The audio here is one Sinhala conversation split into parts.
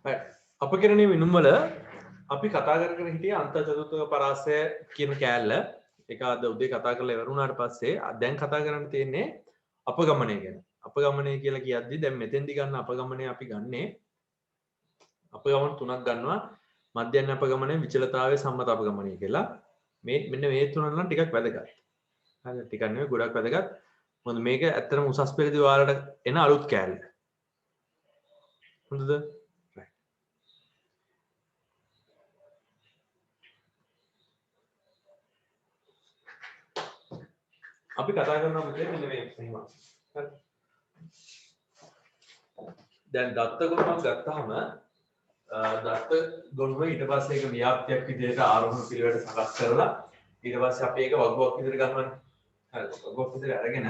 අප කරනේ මිනුම් වල අපි කතා කරගෙන හිටියේ අන්තර්ජාතික පරාසය කියන කෑල්ල. ඒක අද උදේ කතා කරලා ඉවරුණාට පස්සේ දැන් කතා කරන්න තියෙන්නේ අපගමනය ගැන. අපගමනය කියලා කියද්දි දැන් මෙතෙන්දි ගන්න අපගමනය අපි ගන්නේ අපගමන තුනක් ගන්නවා. මධ්‍යස්ථ අපගමනය, විචලතාවය, සම්මත අපගමනය කියලා. මෙන්න මේ තුන නම් ටිකක් වැදගත්. හරි ටිකක් නෙවෙයි ගොඩක් වැදගත්. මොකද මේක ඇත්තටම උසස් පෙළදී ඔයාලට එන අලුත් කෑල්ල. හොඳද? අපි කතා කරනවා මෙතන මෙන්න මේ එහෙම. හරි. දැන් දත්ත ගොනුවක් ගත්තාම දත්ත ගොනුව ඊට පස්සේ ඒක ව්‍යාප්තියක් විදිහට ආරෝහණ පිළිවෙලට සකස් කරලා ඊට පස්සේ අපි ඒක වගුවක් විදිහට ගන්නවනේ. හරි. වගුවක් විදිහට අරගෙන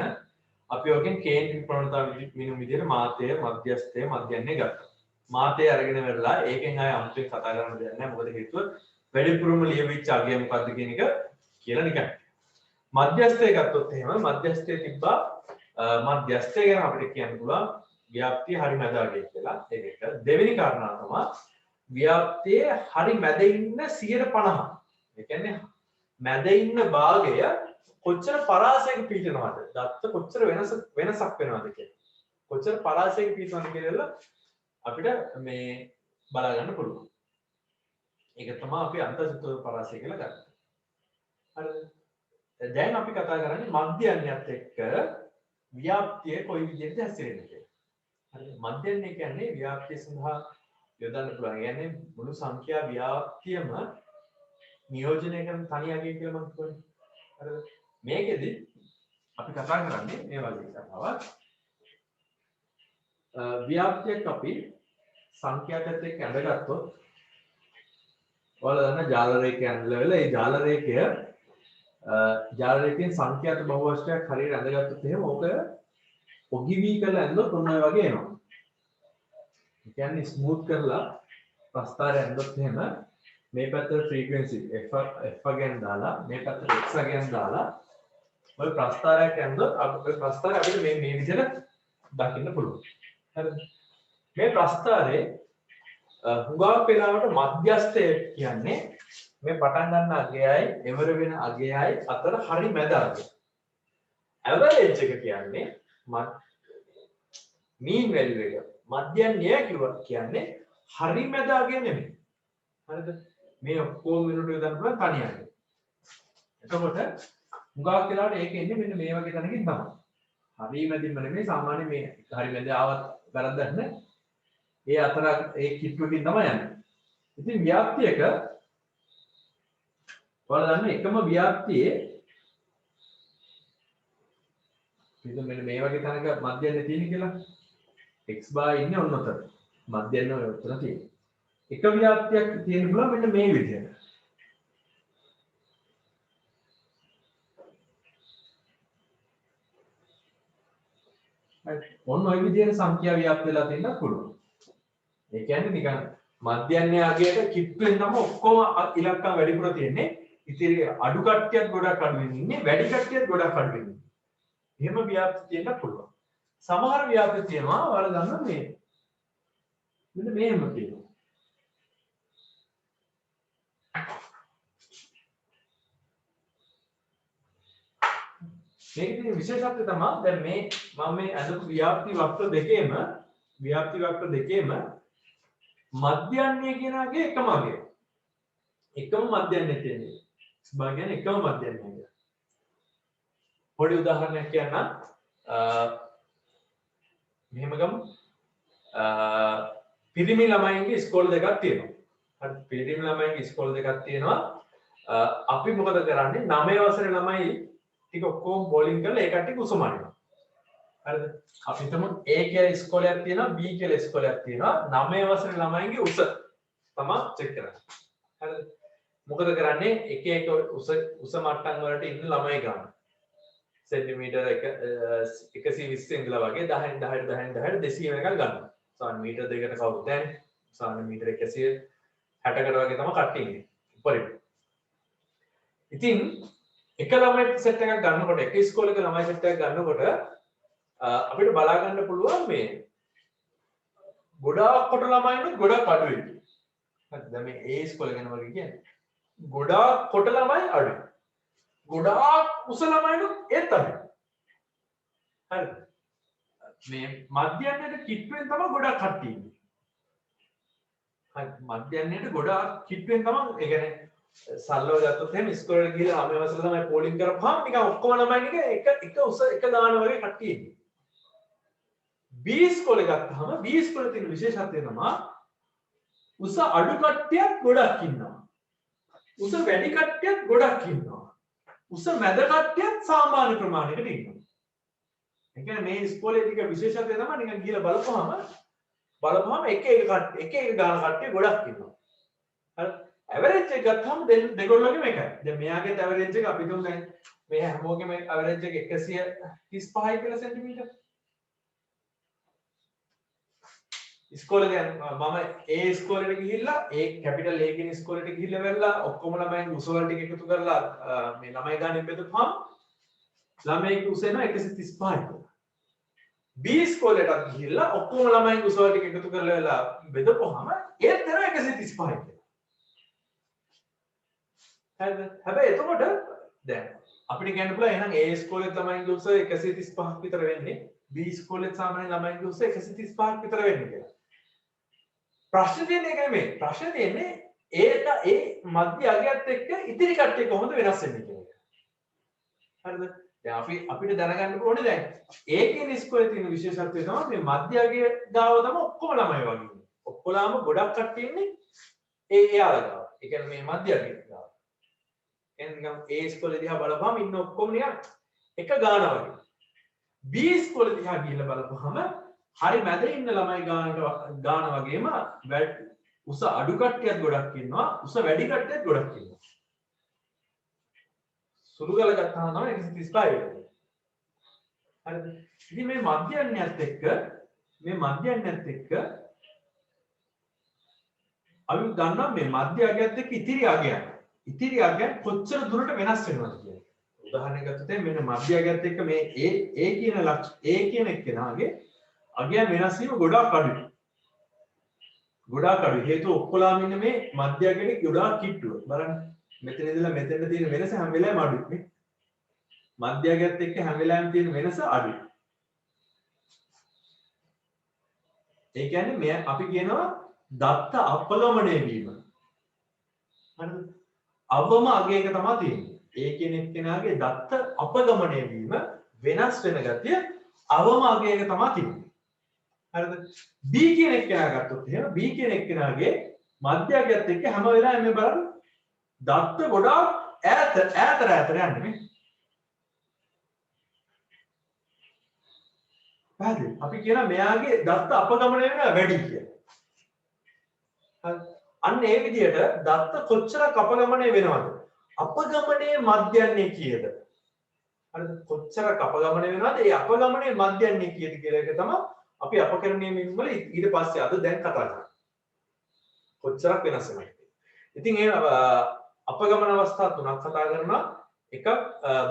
අපි ඔකෙන් කේන්ද්‍රික ප්‍රවණතාව මිනුම් විදිහට මාතය, මධ්‍යස්ථය, මධ්‍යන්නේ ගත්තා. මාතය අරගෙන වෙරලා ඒකෙන් ආය අමුතුවෙන් කතා කරන්න දෙයක් නැහැ. මොකද හේතුව වැඩිපුරම ලියවිච්ච අගය මොකද්ද කියන එක කියලා නිකන්. මධ්‍යස්ථය ගත්තොත් එහෙම මධ්‍යස්ථය තිබ්බා මධ්‍යස්ථය ගැන අපිට කියන්න පුළුවන් ව්‍යාප්තිය හරි මැද අගය කියලා. ඒක එක. දෙවෙනි කාරණා තමයි ව්‍යාප්තියේ හරි මැද ඉන්න 150. ඒ කියන්නේ මැද ඉන්න භාගය කොච්චර පරාසයක පිටිනවද? දත්ත කොච්චර වෙනසක් වෙනවද කියලා. කොච්චර පරාසයක පිටිනවද කියලා අපිට මේ බලා ගන්න පුළුවන්. ඒක තමයි අපි අන්තර්ජාතික පරාසය කියලා ගන්න. හරිද? දැන් අපි කතා කරන්නේ මධ්‍යන්නයත් එක්ක ව්‍යාප්තිය කොයි විදිහට හැසිරෙන්නේ කියලා. හරිද? මධ්‍යන්නය කියන්නේ ව්‍යාප්තිය සඳහා යොදන්න පුළුවන්. කියන්නේ මුළු සංඛ්‍යා ව්‍යාප්තියම නියෝජනය කරන තනි අගය කියලා මම කියනවා. හරිද? මේකෙදි අපි කතා කරන්නේ මේ වගේ කතාවක්. ව්‍යාප්තියක් අපි සංඛ්‍යාවත් එක්ක ඇඳගත්තොත් ඔයාලා දන්න ජාල රේඛය ඇඳලා ඒ ජාල රේඛයෙන් සංඛ්‍යාත බහුවචනයක් හරියට ඇඳගත්තොත් එහෙම ඕක ඔගිවි කරලා ඇඳලා ඔන්න ඔය වගේ එනවා. ඒ කියන්නේ ස්මූත් කරලා ප්‍රස්ථාරය ඇඳොත් එහෙම මේ පැත්තට ෆ්‍රීකවෙන්සි f අගයන් දාලා මේ පැත්තට x අගයන් දාලා ඔය ප්‍රස්ථාරයක් ඇඳොත් අපේ ප්‍රස්ථාරය අපිට මේ විදිහට දකින්න පුළුවන්. හරිද? මේ ප්‍රස්ථාරයේ හුඟක් වෙලාවට මධ්‍යස්ථය කියන්නේ මේ පටන් ගන්න අගයයි එවර වෙන අගයයි අතර හරි මැද අගය. ඇවරේජ් එක කියන්නේ මීන් වැලියු එක. මධ්‍යන්‍ය කියන්නේ හරි මැද අගය නෙමෙයි. හරිද? මේ ඔක්කොම වෙනට යොදන්න පුළුවන් තනි අගය. එතකොට හුඟක් වෙලාවට ඒක එන්නේ මෙන්න මේ වගේ තැනකින් තමයි. හරි මැදින්ම නෙමෙයි සාමාන්‍ය මේ හරි මැද ආවත් වැරද්දක් නැහැ. ඒ අතර ඒ කිට්ටුවකින් තමයි යන්නේ. ඉතින් ව්‍යාප්තියක ඔයාලා දන්න එකම ව්‍යාප්තියේ ඉතින් මෙන්න මේ වගේ තැනක මධ්‍යන්නේ තියෙන කියලා x බාර් ඉන්නේ ඔන්න ඔතන. මධ්‍යන්නේ ඔය උතන තියෙන්නේ. එක ව්‍යාප්තියක් තියෙන්න පුළුවන් මෙන්න මේ විදිහට. ඔන්න ඔය විදිහට සංඛ්‍යා ව්‍යාප්ත වෙලා තියෙන්න පුළුවන්. ඒ කියන්නේ නිකන් මධ්‍යන්නේ අගයට කිට්ටුවෙන් තමයි ඔක්කොම ඉලක්කම් වැඩිපුර තියෙන්නේ. ඉතින් අඩු කට්ටියත් ගොඩක් අඩුවෙන් ඉන්නේ, වැඩි කට්ටියත් ගොඩක් අඩුවෙන් ඉන්නේ. එහෙම ව්‍යාප්ති තියෙන්න පුළුවන්. සමහර ව්‍යාප්ති තියෙනවා ඔයාලා දන්නවා මේ. මෙන්න මේම තියෙනවා. මේකේ තියෙන විශේෂත්වය තමයි දැන් මේ මම මේ අදපු ව්‍යාප්ති වක්‍ර දෙකේම මධ්‍යන්නේ කියන අගය එකම අගය. එකම මධ්‍යන්නේ තියෙන්නේ. ස්භාගයන් එකම මධ්‍යන්නේ. පොඩි උදාහරණයක් කියන්නම්. මෙහෙම ගමු. පිරිමි ළමයින්ගේ ඉස්කෝල දෙකක් තියෙනවා. හරි පිරිමි ළමයින්ගේ ඉස්කෝල දෙකක් තියෙනවා. අපි මොකද කරන්නේ 9 වසරේ ළමයි ටික ඔක්කොම බෝලින් කරලා ඒ කට්ටිය කුසමනිනවා. හරිද? අපි හිතමු A කියලා ඉස්කෝලයක් තියෙනවා B කියලා ඉස්කෝලයක් තියෙනවා 9 වසරේ ළමයින්ගේ උස තමයි චෙක් කරන්නේ. හරිද? මොකද කරන්නේ එක එක උස මට්ටම් වලට ඉන්න ළමයි ගන්න. සෙන්ටිමීටර 120 ඉඳලා වගේ 10න් 10ට 10න් 10ට 200 වෙනකල් ගන්නවා. සාමාන්‍ය මීටර දෙකකට කවුරුද දැන්? සාමාන්‍ය මීටර 160කට වගේ තමයි කට්ටිය ඉන්නේ. උඩරින්. ඉතින් එක ළමයි සෙට් එකක් ගන්නකොට එක ඉස්කෝලේක ළමයි සෙට් එකක් ගන්නකොට අපිට බලා ගන්න පුළුවන් මේ ගොඩාක් කොට ළමයිනුත් ගොඩක් අඩුයි. හරිද? දැන් මේ ඒ ඉස්කෝලේ ගැන වගේ කියන්නේ. ගොඩාක් කොට ළමයි අඩුයි. ගොඩාක් උස ළමයිනුත් ඒත් අඩුයි. හරිද? මේ මධ්‍යන්නයට කිට්ටුවෙන් තමයි ගොඩක් කට්ටිය ඉන්නේ. හරි මධ්‍යන්නයට ගොඩාක් කිට්ටුවෙන් තමයි ඒ කියන්නේ සරලව ගත්තොත් එහෙම ඉස්කෝලේට ගිහලා හැම වසරේ තමයි පෝලිං කරපුවාම නිකන් ඔක්කොම ළමයි එක උස එක දාන වගේ කට්ටිය ඉන්නේ. B ඉස්කෝලේ ගත්තාම B ඉස්කෝලේ තියෙන විශේෂත්වය තමයි උස අඩු කට්ටියක් ගොඩක් ඉන්නවා. උස වැඩි කට්ටියක් ගොඩක් ඉන්නවා. උස මැද කට්ටියක් සාමාන්‍ය ප්‍රමාණයකට ඉන්නවා. ඒ කියන්නේ මේ ඉස්කෝලේ ටික විශේෂත්වය තමයි නිකන් ගිහලා බලපුවාම එක ගාන කට්ටිය ගොඩක් ඉන්නවා. හරි ඇවරේජ් එක ගත්තාම දෙගොල්ලෝගෙම එකයි. දැන් මෙයාගේ ඇවරේජ් එක අපි තුන් දැන් මේ හැමෝගෙම ඇවරේජ් එක 135 කියලා සෙන්ටිමීටර්. ඉස්කෝලේ දැන් මම ඒ ඉස්කෝලේට ගිහිල්ලා ඒ කැපිටල් A කියන ඉස්කෝලේට ගිහිල්ලා වෙලා ඔක්කොම ළමයින් උස වල ටික එකතු කරලා මේ ළමයි ගානෙන් බෙදුවාම ළමයිගේ උස එනවා 135. B ඉස්කෝලේට ගිහිල්ලා ඔක්කොම ළමයින් උස වල ටික එකතු කරලා වෙලා බෙදුවාම ඒත් එනවා 135. හරිද? හැබැයි එතකොට දැන් අපිට කියන්න පුළුවන් එහෙනම් A ඉස්කෝලේ ළමයින්ගේ උස 135ක් විතර වෙන්නේ B ඉස්කෝලේ සාමාන්‍ය ළමයින්ගේ උස 135ක් විතර වෙන්නේ කියලා. ප්‍රශ්නේ තියෙන්නේ ඒක නෙමෙයි. ප්‍රශ්නේ තියෙන්නේ ඒක ඒ මධ්‍ය අගයත් එක්ක ඉතිරි කට්ටිය කොහොමද වෙනස් වෙන්නේ කියන එක. හරිද? දැන් අපිට දැනගන්න ඕනේ දැන් A කියන ඉස්කෝලේ තියෙන විශේෂත්වය තමයි මේ මධ්‍ය අගය ගාව තමයි ඔක්කොම ළමයි වගේ ඉන්නේ. ඔක්කොලාම ගොඩක් කට්ටිය ඉන්නේ එයාලා ගාව. ඒ කියන්නේ මේ මධ්‍ය අගය ගාව. එනිකම් A ඉස්කෝලේ දිහා බලපුවම ඉන්න ඔක්කොම නිකන් එක ගාන වගේ. B ඉස්කෝලේ දිහා ගිහිල්ලා බලපුවම හරි මැද ඉන්න ළමයි ගාන වගේම උස අඩු කට්ටියක් ගොඩක් ඉන්නවා උස වැඩි කට්ටියක් ගොඩක් ඉන්නවා. සුළු කරලා ගත්තාම තමයි 135 වෙන්නේ. හරිද? ඉතින් මේ මධ්‍යන්නයත් එක්ක අපි ගන්නවා මේ මධ්‍ය අගයත් එක්ක ඉතිරි අගයන් කොච්චර දුරට වෙනස් වෙනවද කියලා. උදාහරණයක් ගත්තොත් මෙන්න මධ්‍ය අගයත් එක්ක මේ A කියන එක්කෙනාගේ අගය වෙනස් වීම ගොඩාක් අඩුයි. හේතුව ඔක්කොලාම ඉන්නේ මේ මධ්‍ය අගයේ ගොඩාක් කිට්ටුව. බලන්න මෙතන ඉඳලා මෙතන තියෙන වෙනස හැම වෙලාවෙම අඩුයි නේ. මධ්‍ය අගයත් එක්ක හැම වෙලාවෙම තියෙන වෙනස අඩුයි. ඒ කියන්නේ මේ අපි කියනවා දත්ත අපගමණය වීම. හරිද? අවම අගයක තමයි තියෙන්නේ. ඒ කියන එක්කෙනාගේ දත්ත අපගමණය වීම වෙනස් වෙන ගතිය අවම අගයක තමයි තියෙන්නේ. හරිද? B කියන එක්කෙනා ගත්තොත් එහෙම B කියන එක්කෙනාගේ මධ්‍ය අගයත් එක්ක හැම වෙලාවෙම මේ බලන්න දත්ත ගොඩාක් ඈත යන්නේ නේ. හරිද? අපි කියනවා මෙයාගේ දත්ත අපගමණය වෙනවා වැඩි කියලා. හරි. අන්න ඒ විදිහට දත්ත කොච්චරක් අපගමණය වෙනවද? අපගමනයේ මධ්‍යන්නේ කීයද? හරිද? කොච්චරක් අපගමණය වෙනවද? ඒ අපගමනයේ මධ්‍යන්නේ කීයද කියලා එක තමයි අපි අපකරණීය මින් වල ඊට පස්සේ අද දැන් කතා කරන්නේ. කොච්චරක් වෙනස් වෙනවද? ඉතින් ඒ අපගමන අවස්ථා තුනක් කතා කරනවා. එකක්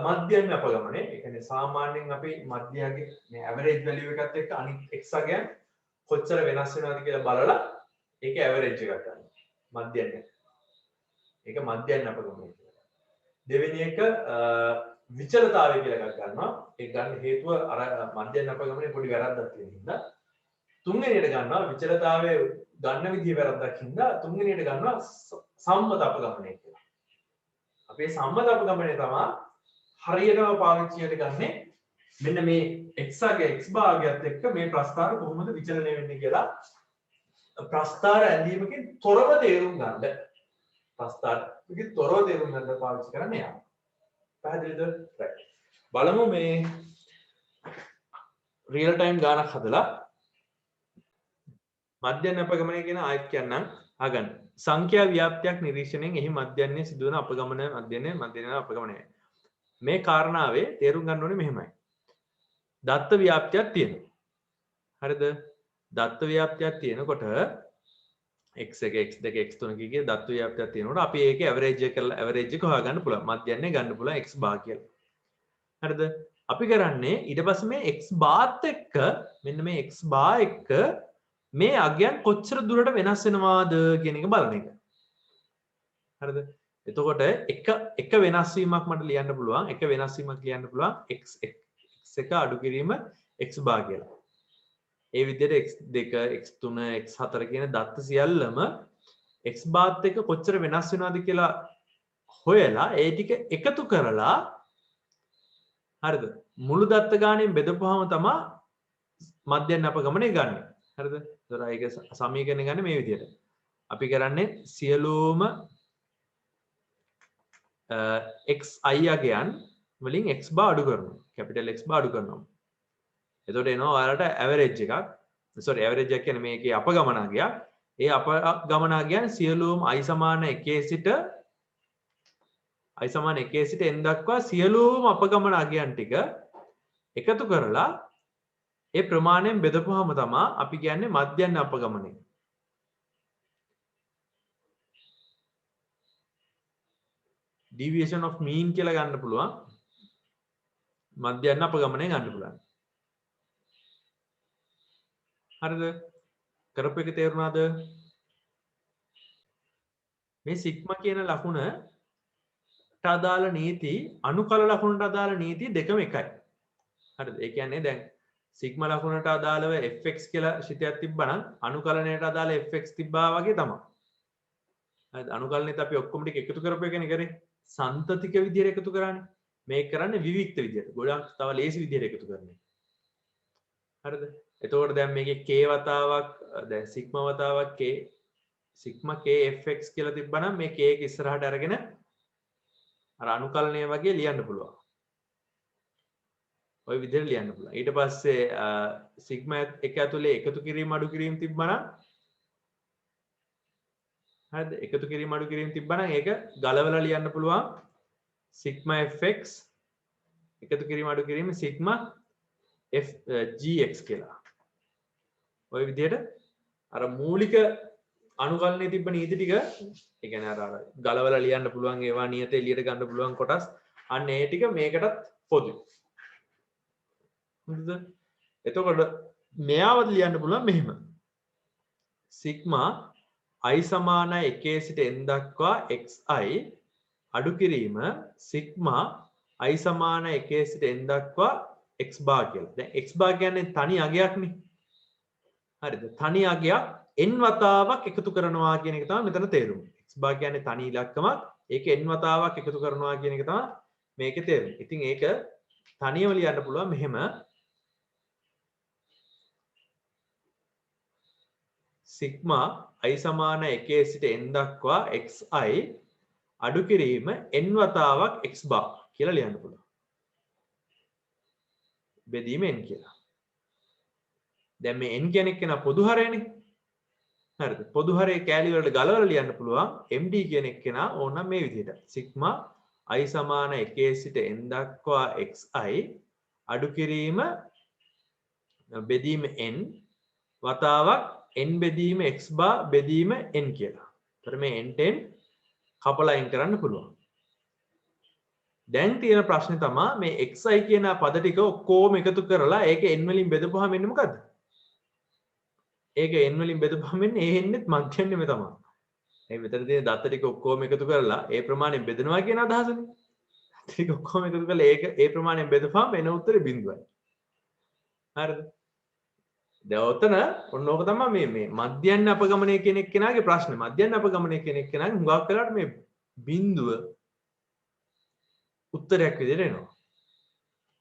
මධ්‍යන්න අපගමනය. ඒ කියන්නේ සාමාන්‍යයෙන් අපි මධ්‍යයේ මේ ඇවරේජ් වැලියු එකත් එක්ක අනිත් x අගයන් කොච්චර වෙනස් වෙනවද කියලා බලලා ඒක ඇවරේජ් එකක් ගන්නවා. මධ්‍යන්න. ඒක මධ්‍යන්න අපගමනය කියලා. දෙවෙනි එක විචලතාවය කියලා එකක් ගන්නවා. ඒක ගන්න හේතුව අර මධ්‍යන්න අපගමනයේ පොඩි වැරද්දක් තියෙන හින්දා. තුන්වෙනියට ගන්නවා විචලතාවය ගන්න විදිය වැරද්දක් හින්දා තුන්වෙනියට ගන්නවා සම්මත අපගමනය කියලා. අපේ සම්මත අපගමනය තමයි හරියටම පාවිච්චියට ගන්නේ මෙන්න මේ x අගය x භාගයත් එක්ක මේ ප්‍රස්ථාර කොහොමද විචලනය වෙන්නේ කියලා ප්‍රස්ථාර ඇඳීමකින් තොරව තේරුම් ගන්න. ප්‍රස්ථාරකින් තොරව තේරුම් ගන්න පාවිච්චි කරන්නේ යා. පැහැදිලිද? right. බලමු මේ රියල් ටයිම් ගානක් හදලා මධ්‍යන්න අපගමනය කියන ආයත් කියන්නම් අහගන්න. සංඛ්‍යා ව්‍යාප්තියක් නිරීක්ෂණයෙන් එහි මධ්‍යන්නේ සිදුවන අපගමන මධ්‍යන්න අපගමනය. මේ කාරණාවේ තේරුම් ගන්න ඕනේ මෙහෙමයි. දත්ත ව්‍යාප්තියක් තියෙනවා. හරිද? දත්ත ව්‍යාප්තියක් තියෙනකොට x1 x2 x3 කිය දත්ත ව්‍යාප්තියක් තියෙනකොට අපි ඒකේ ඇවරේජ් එක හොයාගන්න පුළුවන්. මධ්‍යන්නේ ගන්න පුළුවන් x බාර් කියලා. හරිද? අපි කරන්නේ ඊට පස්සේ මේ x බාර්ත් එක්ක මෙන්න මේ x බාර් එක්ක මේ අගයන් කොච්චර දුරට වෙනස් වෙනවාද කියන එක බලන එක. හරිද? එතකොට එක වෙනස් වීමක් මට ලියන්න පුළුවන්. එක වෙනස් වීමක් ලියන්න පුළුවන් x එක අඩු කිරීම x බා කියලා. ඒ විදිහට x2 x3 x4 කියන දත්ත සියල්ලම x බාත් එක්ක කොච්චර වෙනස් වෙනවද කියලා හොයලා ඒ ටික එකතු කරලා හරිද? මුළු දත්ත ගාණයෙන් බෙදපුවාම තමයි මධ්‍යන්න අපගමනය ගන්න. හරිද? ඒතර ඒක සමීකරණය ගන්න මේ විදිහට. අපි කරන්නේ සියලුම xi අගයන් වලින් x බා අඩු කරනවා. කැපිටල් x බා අඩු කරනවා. එතකොට එනවා ඔයාලට ඇවරේජ් එකක්. sorry ඇවරේජ් එක කියන්නේ මේකේ අපගමනාගයක්. ඒ අපගමනාගයන් සියලුම i සමාන 1 සිට i සමාන 1 සිට n දක්වා සියලුම අපගමනාගයන් ටික එකතු කරලා ඒ ප්‍රමාණයෙන් බෙදපුවාම තමයි අපි කියන්නේ මධ්‍යන්න අපගමනය. deviation of mean කියලා ගන්න පුළුවන්. මධ්‍යන්න අපගමනය ගන්න පුළුවන්. හරිද? කරපු එක තේරුණාද? මේ සිග්මා කියන ලකුණට අදාළ නීති අනුකල ලකුණට අදාළ නීති දෙකම එකයි. හරිද? ඒ කියන්නේ දැන් සිග්මා ලකුණට අදාළව fx කියලා ශිතයක් තිබ්බනම් අනුකලනයට අදාළ fx තිබ්බා වගේ තමයි. හරිද? අනුකලනෙත් අපි ඔක්කොම ටික එකතු කරපු එකනේ කරේ. සන්තතික විදියට එකතු කරන්නේ. මේක කරන්නේ විවික්ත විදියට. ගොඩක් තව ලේසි විදියට එකතු කරන්නේ. හරිද? එතකොට දැන් මේකේ k වතාවක් දැන් සිග්මා වතාවක් k සිග්මා k fx කියලා තිබ්බනම් මේ k එක ඉස්සරහට අරගෙන අර අනුකලනය වගේ ලියන්න පුළුවන්. ওই විදිහට ලියන්න පුළුවන්. ඊට පස්සේ සිග්මා එක ඇතුලේ එකතු කිරීම අඩු කිරීම තිබ්බනම් හරිද? එකතු කිරීම අඩු කිරීම තිබ්බනම් ඒක ගලවලා ලියන්න පුළුවන්. සිග්මා fx එකතු කිරීම අඩු කිරීම සිග්මා gx කියලා. ওই විදිහට අර මූලික අනුකලනයේ තිබ්බ නීති ටික ඒ කියන්නේ අර ගලවලා ලියන්න පුළුවන් ඒවා නියත එළියට ගන්න පුළුවන් කොටස් අන්න ඒ ටික මේකටත් පොදුයි. හරිද? එතකොට මෙයාවත් ලියන්න පුළුවන් මෙහෙම. සිග්මා i සමාන 1 සිට n දක්වා xi අඩු කිරීම සිග්මා i සමාන 1 සිට n දක්වා x බාර් කියලා. දැන් x බාර් කියන්නේ තනි අගයක්නේ. හරිද? තනි අගයක් n වතාවක් එකතු කරනවා කියන එක තමයි මෙතන තේරුම. x බාර් කියන්නේ තනි ඉලක්කමක්. ඒක n වතාවක් එකතු කරනවා කියන එක තමයි මේකේ තේරුම. ඉතින් ඒක තනියම ලියන්න පුළුවන් මෙහෙම. සිග්මා i සමාන 1 සිට n දක්වා xi අඩු කිරීම n වතාවක් x බාර් කියලා ලියන්න පුළුවන්. බෙදීම n කියලා. දැන් මේ n කියන එක නා පොදු හරයනේ. හරිද? පොදු හරයේ කෑලි වලට ගලවලා ලියන්න පුළුවන් md කියන එක නා ඕනනම් මේ විදිහට. සිග්මා i සමාන 1 සිට n දක්වා xi අඩු කිරීම බෙදීම n වතාවක් n බෙදීම x බා බෙදීම n කියලා. ඒතර මේ n ටෙන් කපලා අයින් කරන්න පුළුවන්. දැන් තියෙන ප්‍රශ්නේ තමයි මේ xi කියන පද ටික ඔක්කොම එකතු කරලා ඒක n වලින් බෙදපුවාම එන්නේ මොකද්ද? ඒක n වලින් බෙදපුවාම එන්නේ ඒ එන්නේත් මධ්‍යන්නෙම තමයි. මේ මෙතන තියෙන දත්ත ටික ඔක්කොම එකතු කරලා ඒ ප්‍රමාණයෙන් බෙදනවා කියන අදහසනේ. දත්ත ටික ඔක්කොම එකතු කරලා ඒක ඒ ප්‍රමාණයෙන් බෙදපුවාම එන උත්තරේ බිඳුවයි. හරිද? දැන් ඔතන ඔන්න ඕක තමයි මේ මධ්‍යන්න අපගමනය කියන එක්කෙනාගේ ප්‍රශ්නේ. මධ්‍යන්න අපගමනය කියන එක්කෙනාගේ හුඟක් වෙලාවට මේ බිඳුව උත්තරයක් විදිහට එනවා.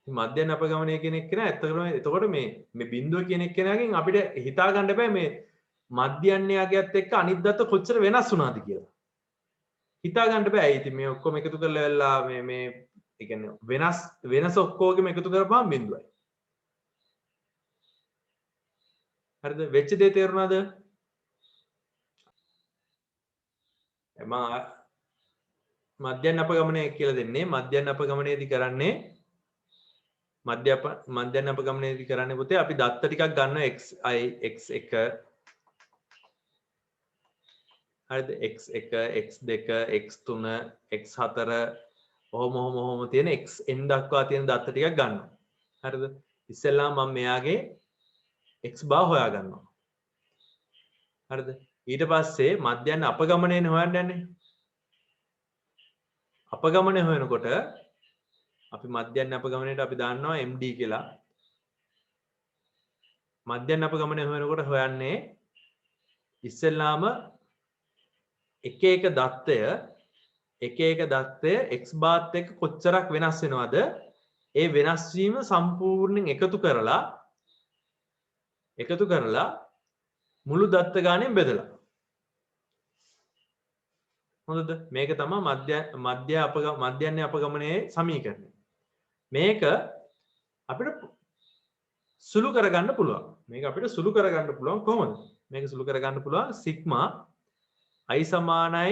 මධ්‍යන්න අපගමනය කියන එක්කෙනා ඇත්තටම එතකොට මේ බිඳුව කියන එක්කෙනාගෙන් අපිට හිතා ගන්න බෑ මේ මධ්‍යන්නයගයත් එක්ක අනිත් දත්ත කොච්චර වෙනස් වුණාද කියලා. හිතා ගන්න බෑ. ඉතින් මේ ඔක්කොම එකතු කරලා වෙලා මේ ඒ කියන්නේ වෙනස් ඔක්කොගෙම එකතු කරපුවාම බිඳුවයි. හරිද? වෙච්ච දේ තේරුණාද? මම මධ්‍යන්න අපගමනය කියලා දෙන්නේ. මධ්‍යන්න අපගමනයේදී කරන්නේ මධ්‍යන්න අපගමනයේදී කරන්නේ පුතේ අපි දත්ත ටිකක් ගන්නවා xi x1 හරිද? x1 x2 x3 x4 ඔහොම තියෙන xn දක්වා තියෙන දත්ත ටිකක් ගන්නවා. හරිද? ඉස්සෙල්ලා මම මෙයාගේ x බා හොයා ගන්නවා. හරිද? ඊට පස්සේ මධ්‍යන්න අපගමනයෙන් හොයන්න යන්නේ. අපගමනය හොයනකොට අපි මධ්‍යන්න අපගමනයට අපි දාන්නවා MD කියලා. මධ්‍යන්න අපගමනය හොයනකොට හොයන්නේ ඉස්සෙල්ලාම එක එක දත්තය x බාත් එක්ක කොච්චරක් වෙනස් වෙනවද? ඒ වෙනස් වීම සම්පූර්ණයෙන් එකතු කරලා මුළු දත්ත ගාණයෙන් බෙදලා. හොඳද? මේක තමයි මධ්‍යන්න අපගමනයේ සමීකරණය. මේක අපිට සුළු කරගන්න පුළුවන්. කොහොමද? මේක සුළු කරගන්න පුළුවන් සිග්මා i සමානයි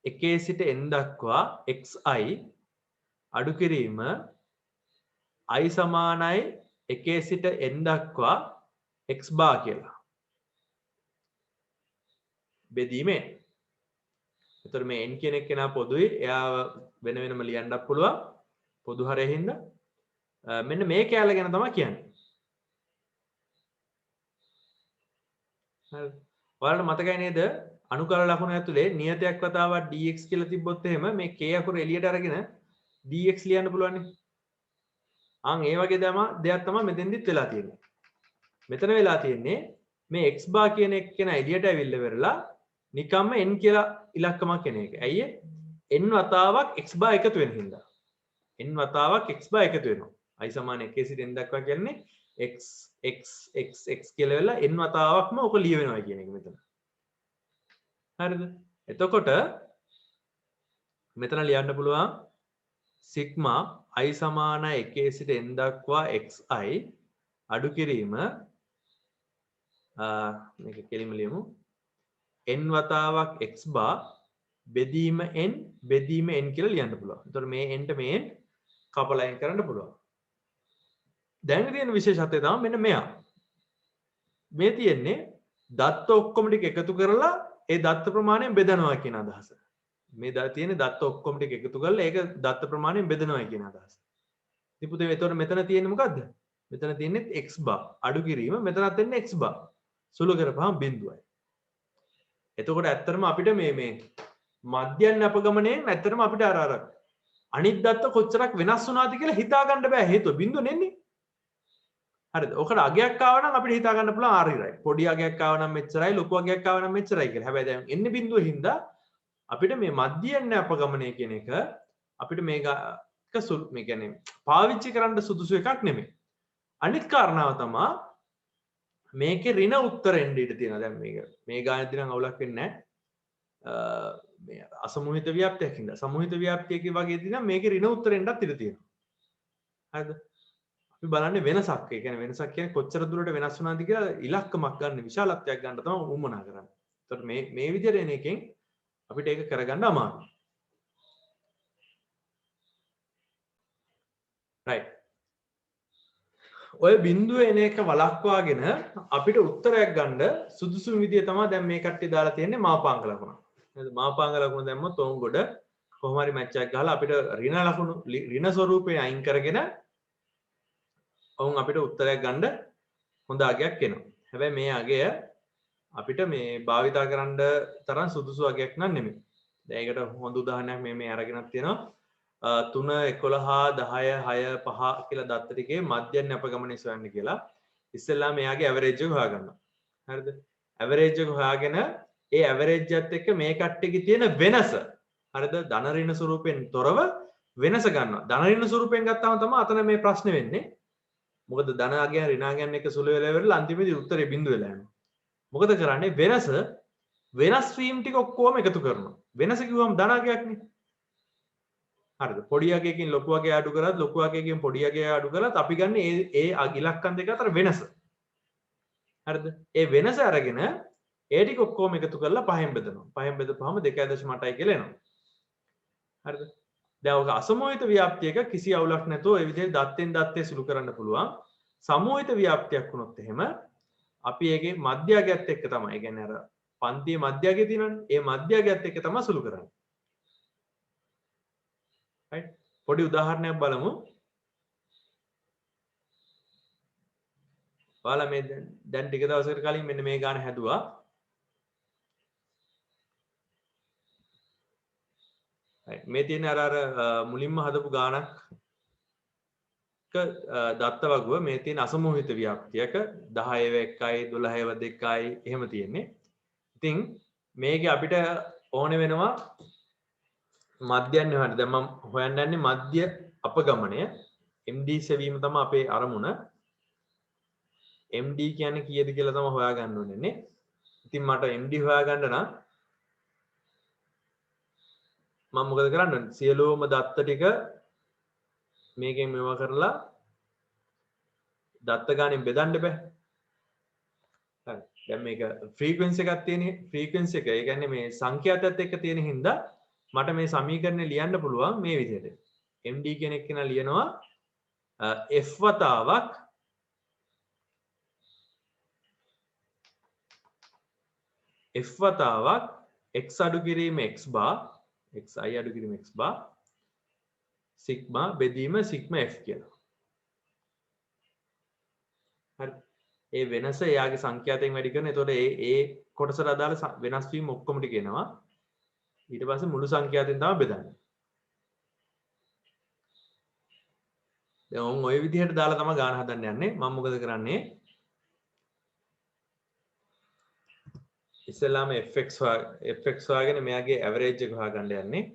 1 සිට n දක්වා xi අඩු කිරීම i සමානයි 1 සිට n දක්වා x බා කියලා. බෙදීමෙන්. එතකොට මේ n කියන එක නා පොදුයි. එයා වෙන වෙනම ලියන්නත් පුළුවන්. පොදු හරය හින්දා. මෙන්න මේ කැලේ ගැන තමයි කියන්නේ. හරි. ඔයාලට මතකයි නේද? අනුකල ලකුණ ඇතුලේ නියතයක් වතාවක් dx කියලා තිබ්බොත් එහෙම මේ k අකුර එළියට අරගෙන dx ලියන්න පුළුවන් නේ. ඒ වගේ දෙයක් තමයි මෙතෙන්දිත් වෙලා තියෙන්නේ. මෙතන වෙලා තියෙන්නේ මේ x බා කියන එක කෙනා එළියට ඇවිල්ලා වෙරලා නිකම්ම n කියලා ඉලක්කමක් එන එක. ඇයි n වතාවක් x බා එකතු වෙන හින්දා. n වතාවක් x බා එකතු වෙනවා. i සමාන 1 සිට n දක්වා කියන්නේ x කියලා වෙලා n වතාවක්ම ඔක ලිය වෙනවා කියන එක මෙතන. හරිද? එතකොට මෙතන ලියන්න පුළුවන් සිග්මා i සමාන 1 සිට n දක්වා xi අඩු කිරීම මේක කෙලිම ලියමු n වතාවක් x බා බෙදීම n කියලා ලියන්න පුළුවන්. එතකොට මේ n ට මේ n කපලා අයින් කරන්න පුළුවන්. දැන් තියෙන විශේෂත්වය තමයි මෙන්න මෙයා. මේ තියෙන්නේ දත්ත ඔක්කොම ටික එකතු කරලා ඒ දත්ත ප්‍රමාණයෙන් බෙදනවා කියන අදහස. මේ තියෙන දත්ත ඔක්කොම ටික එකතු කරලා ඒක දත්ත ප්‍රමාණයෙන් බෙදනවා කියන අදහස. ඉතින් පුතේ එතකොට මෙතන තියෙන්නේ මොකද්ද? මෙතන තියෙන්නේ x බා අඩු කිරීම. මෙතනත් එන්නේ x බා. සුළු කරපහම බිඳුවයි. එතකොට ඇත්තටම අපිට මේ මධ්‍යන්න අපගමනයෙන් ඇත්තටම අපිට අර අනිත් දත්ත කොච්චරක් වෙනස් වුණාද කියලා හිතා ගන්න බෑ. හේතුව බිඳුව නෙන්නේ. හරිද? ඔකට අගයක් ආව නම් අපිට හිතා ගන්න පුළුවන් R ඉරයි. පොඩි අගයක් ආව නම් මෙච්චරයි, ලොකු අගයක් ආව නම් මෙච්චරයි කියලා. හැබැයි දැන් එන්නේ බිඳුව හින්දා අපිට මේ මධ්‍යන්න අපගමනය කියන එක අපිට මේ කියන්නේ පාවිච්චි කරන්න සුදුසු එකක් නෙමෙයි. අනිත් කාරණාව තමයි මේකේ ඍණ උත්තර එන්න ඉඩ තියෙනවා. දැන් මේ ගානේදී නම් අවුලක් වෙන්නේ නැහැ. මේ අසමූහිත ව්‍යාප්තියක් හින්දා. සමූහිත ව්‍යාප්තියක වගේදී නම් මේකේ ඍණ උත්තර එන්නත් ඉඩ තියෙනවා. හරිද? අපි බලන්නේ වෙනසක්. ඒ කියන්නේ වෙනසක් කියන්නේ කොච්චර දුරට වෙනස් වුණාද කියලා ඉලක්කමක් ගන්න, විශාලත්වයක් ගන්න තමයි උවමනා කරන්නේ. ඒතකොට මේ විදිහට එන එකෙන් අපිට ඒක කරගන්න අමාරුයි. right. ඔය බිඳුව එන එක වළක්වාගෙන අපිට උත්තරයක් ගන්න සුදුසුම විදිය තමයි දැන් මේ කට්ටිය දාලා තියෙන්නේ මාපාංග ලකුණ. නේද? මාපාංග ලකුණ දැම්මොත් උන් ගොඩ කොහොම හරි මැච් එකක් ගහලා අපිට ඍණ ලකුණු ඍණ ස්වරූපේ අයින් කරගෙන උන් අපිට උත්තරයක් ගන්න හොඳ අගයක් එනවා. හැබැයි මේ අගය අපිට මේ භාවිතා කරන්න තරම් සුදුසු අගයක් නන් නෙමෙයි. දැන් ඒකට හොඳ උදාහරණයක් මේ අරගෙනක් තියෙනවා. 3 11 10 6 5 කියලා දත්ත ටිකේ මධ්‍යන්න අපගමනය සොයන්න කියලා. ඉස්සෙල්ලා මෙයාගේ ඇවරේජ් එක හොයාගන්නවා. හරිද? ඇවරේජ් එක හොයාගෙන ඒ ඇවරේජ් එකත් එක්ක මේ කට්ටියගේ තියෙන වෙනස හරිද? ධන ඍණ ස්වරූපෙන් තොරව වෙනස ගන්නවා. ධන ඍණ ස්වරූපෙන් ගත්තාම තමයි අතන මේ ප්‍රශ්නේ වෙන්නේ. මොකද ධන අගයන් ඍණ අගයන් එක්ක සුළු වෙලා ඉවරලා අන්තිමේදී උත්තරේ බිඳුව වෙලා යනවා. මොකද කරන්නේ? වෙනස් වීම ටික ඔක්කොම එකතු කරනවා. වෙනස කිව්වම ධන අගයක් නේ. හරිද? පොඩි අගයකින් ලොකු අගය අඩු කරලා ලොකු අගයකින් පොඩි අගය අඩු කරලා අපි ගන්න ඒ ඉලක්කම් දෙක අතර වෙනස. හරිද? ඒ වෙනස අරගෙන ඒ ටික ඔක්කොම එකතු කරලා පහෙන් බෙදනවා. පහෙන් බෙදපුවාම 2.8යි කියලා එනවා. හරිද? දැන් ඔක අසමෝහිත ව්‍යාප්තියක කිසි අවුලක් නැතුව ඒ විදිහට දත්තෙන් දත්තේ සුළු කරන්න පුළුවන්. සමෝහිත ව්‍යාප්තියක් වුණොත් එහෙම අපි ඒකේ මධ්‍යගයත් එක්ක තමයි. ඒ කියන්නේ අර පන්තියේ මධ්‍යගය තියෙනවනේ. ඒ මධ්‍යගයත් එක්ක තමයි සුළු කරන්නේ. right? පොඩි උදාහරණයක් බලමු. ඔයාලා මේ දැන් ටික දවසකට කලින් මෙන්න මේ ගාන හැදුවා. මේ තියෙන අර මුලින්ම හදපු ගානක් දත්ත වගුව මේ තියෙන අසමෝහිත ව්‍යාප්තියක 10 1යි 12 2යි එහෙම තියෙන්නේ. ඉතින් මේකේ අපිට ඕනේ වෙනවා මධ්‍යයන් හොයන්න. දැන් මම හොයන්න යන්නේ මධ්‍ය අපගමනය. MD සෙවීම තමයි අපේ අරමුණ. MD කියන්නේ කීයද කියලා තමයි හොයාගන්න ඕනේ නේ. ඉතින් මට MD හොයාගන්න නම් මම මොකද කරන්න ඕනේ? සියලුම දත්ත ටික මේකෙන් මෙවා කරලා දත්ත ගානෙන් බෙදන්න බෑ. හරි. දැන් මේක ෆ්‍රීකවෙන්සි එකක් තියෙන ෆ්‍රීකවෙන්සි එක. ඒ කියන්නේ මේ සංඛ්‍යාතයත් එක්ක තියෙන හින්දා මට මේ සමීකරණය ලියන්න පුළුවන් මේ විදිහට. MD කියන එක කෙනා ලියනවා f වතාවක් f වතාවක් x අඩු කිරීම x bar xi අඩු කිරීම x bar සිග්මා බෙදීම සිග්මා f කියලා. හරි. ඒ වෙනස එයාගේ සංඛ්‍යාතයෙන් වැඩි කරන. එතකොට ඒ කොටසට අදාළ වෙනස් වීම ඔක්කොම ටික එනවා. ඊට පස්සේ මුළු සංඛ්‍යාතයෙන් තමයි බෙදන්නේ. දැන් ඔය විදිහට දාලා තමයි ගාන හදන්න යන්නේ. මම මොකද කරන්නේ? ඉස්සෙල්ලාම fx හොයාගෙන මෙයාගේ ඇවරේජ් එක හොයාගන්න යන්නේ.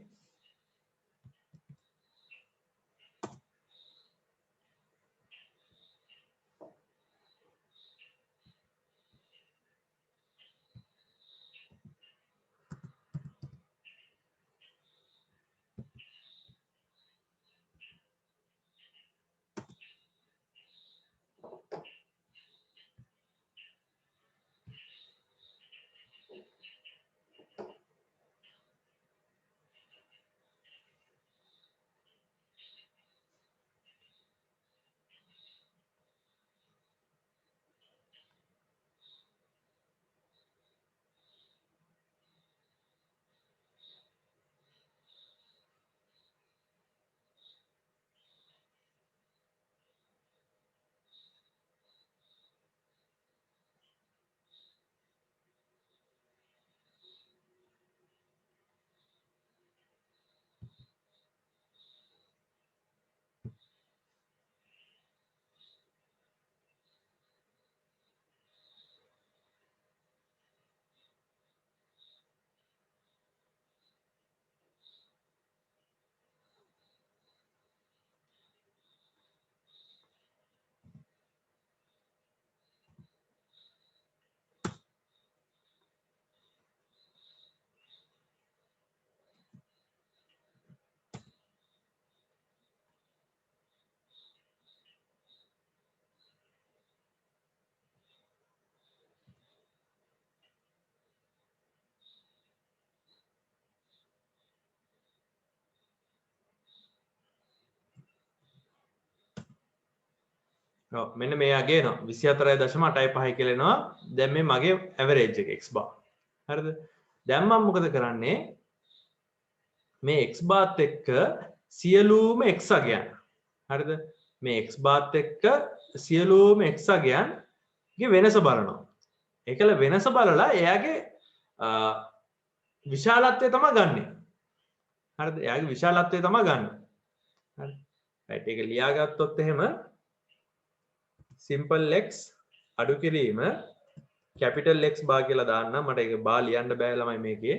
ඔව් මෙන්න මෙයා ගේනවා 24.85 කියලා එනවා. දැන් මේ මගේ ඇවරේජ් එක x bar. හරිද? දැන් මම මොකද කරන්නේ? මේ x bar එක්ක සියලුම x අගයන්. හරිද? මේ x bar එක්ක සියලුම x අගයන්ගේ වෙනස බලනවා. ඒකල වෙනස බලලා එයාගේ විශාලත්වය තමයි ගන්නෙ. හරිද? එයාගේ විශාලත්වය තමයි ගන්න. හරි. රයිට් ඒක ලියාගත්තොත් එහෙම simple x අඩු කිරීම capital X bar කියලා දාන්න. මට ඒක bar ලියන්න බෑ ළමයි මේකේ.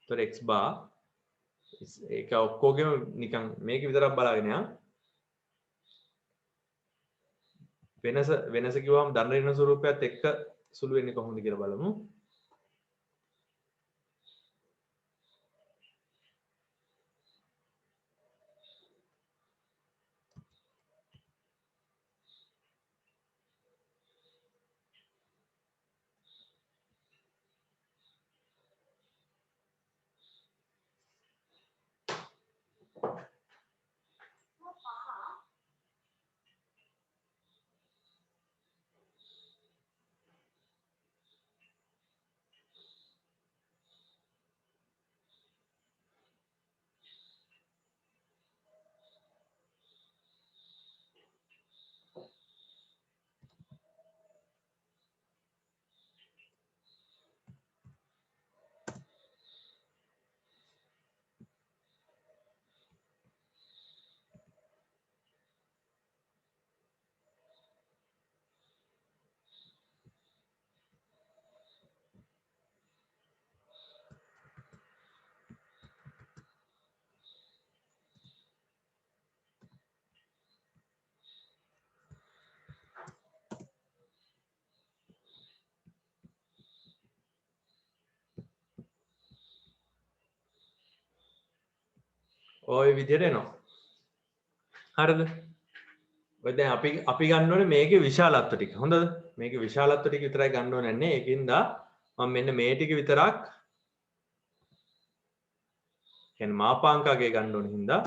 ඒතර x bar ඒක ඔක්කොගෙම නිකන් මේක විතරක් බලාගෙන යන්න. වෙනස කිව්වම ධන ඍණ ස්වරූපයත් එක්ක සුළු වෙන්නේ කොහොමද කියලා බලමු. ඔය විදිහට එනවා. හරිද? ඔය දැන් අපි ගන්න ඕනේ මේකේ විශාලත්ව ටික. හොඳද? මේකේ විශාලත්ව ටික විතරයි ගන්න ඕනේ නැහැ. ඒකින්ද මම මෙන්න මේ ටික විතරක් කියන්නේ මාපාංකගේ ගන්න ඕනේ හින්දා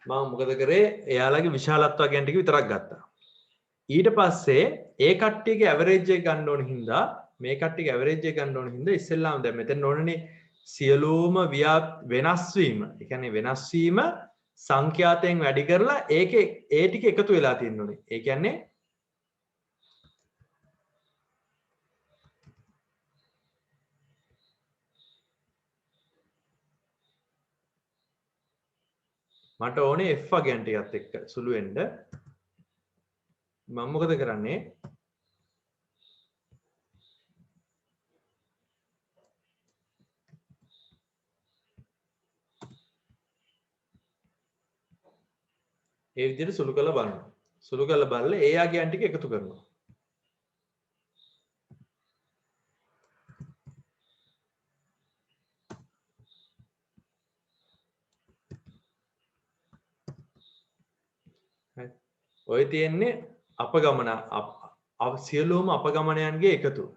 මම මොකද කරේ එයාලගේ විශාලත්වය ගැන ටික විතරක් ගත්තා. ඊට පස්සේ ඒ කට්ටියගේ ඇවරේජ් එක ගන්න ඕන හින්දා මේ කට්ටියගේ ඇවරේජ් එක ගන්න ඕන හින්දා ඉස්සෙල්ලාම දැන් මෙතන ඕනනේ සියලුම වෙනස් වීම. ඒ කියන්නේ වෙනස් වීම සංඛ්‍යාතයෙන් වැඩි කරලා ඒකේ ඒ ටික එකතු වෙලා තියෙන්න ඕනේ. ඒ කියන්නේ මට ඕනේ f වගයන් ටිකත් එක්ක සුළු වෙන්න. මම මොකද කරන්නේ? ඒ විදිහට සුළු කරලා බලනවා. සුළු කරලා බලලා ඒ ආගයන් ටික එකතු කරනවා. ඔය තියෙන්නේ අපගමන සියලුම අපගමනයන්ගේ එකතුව.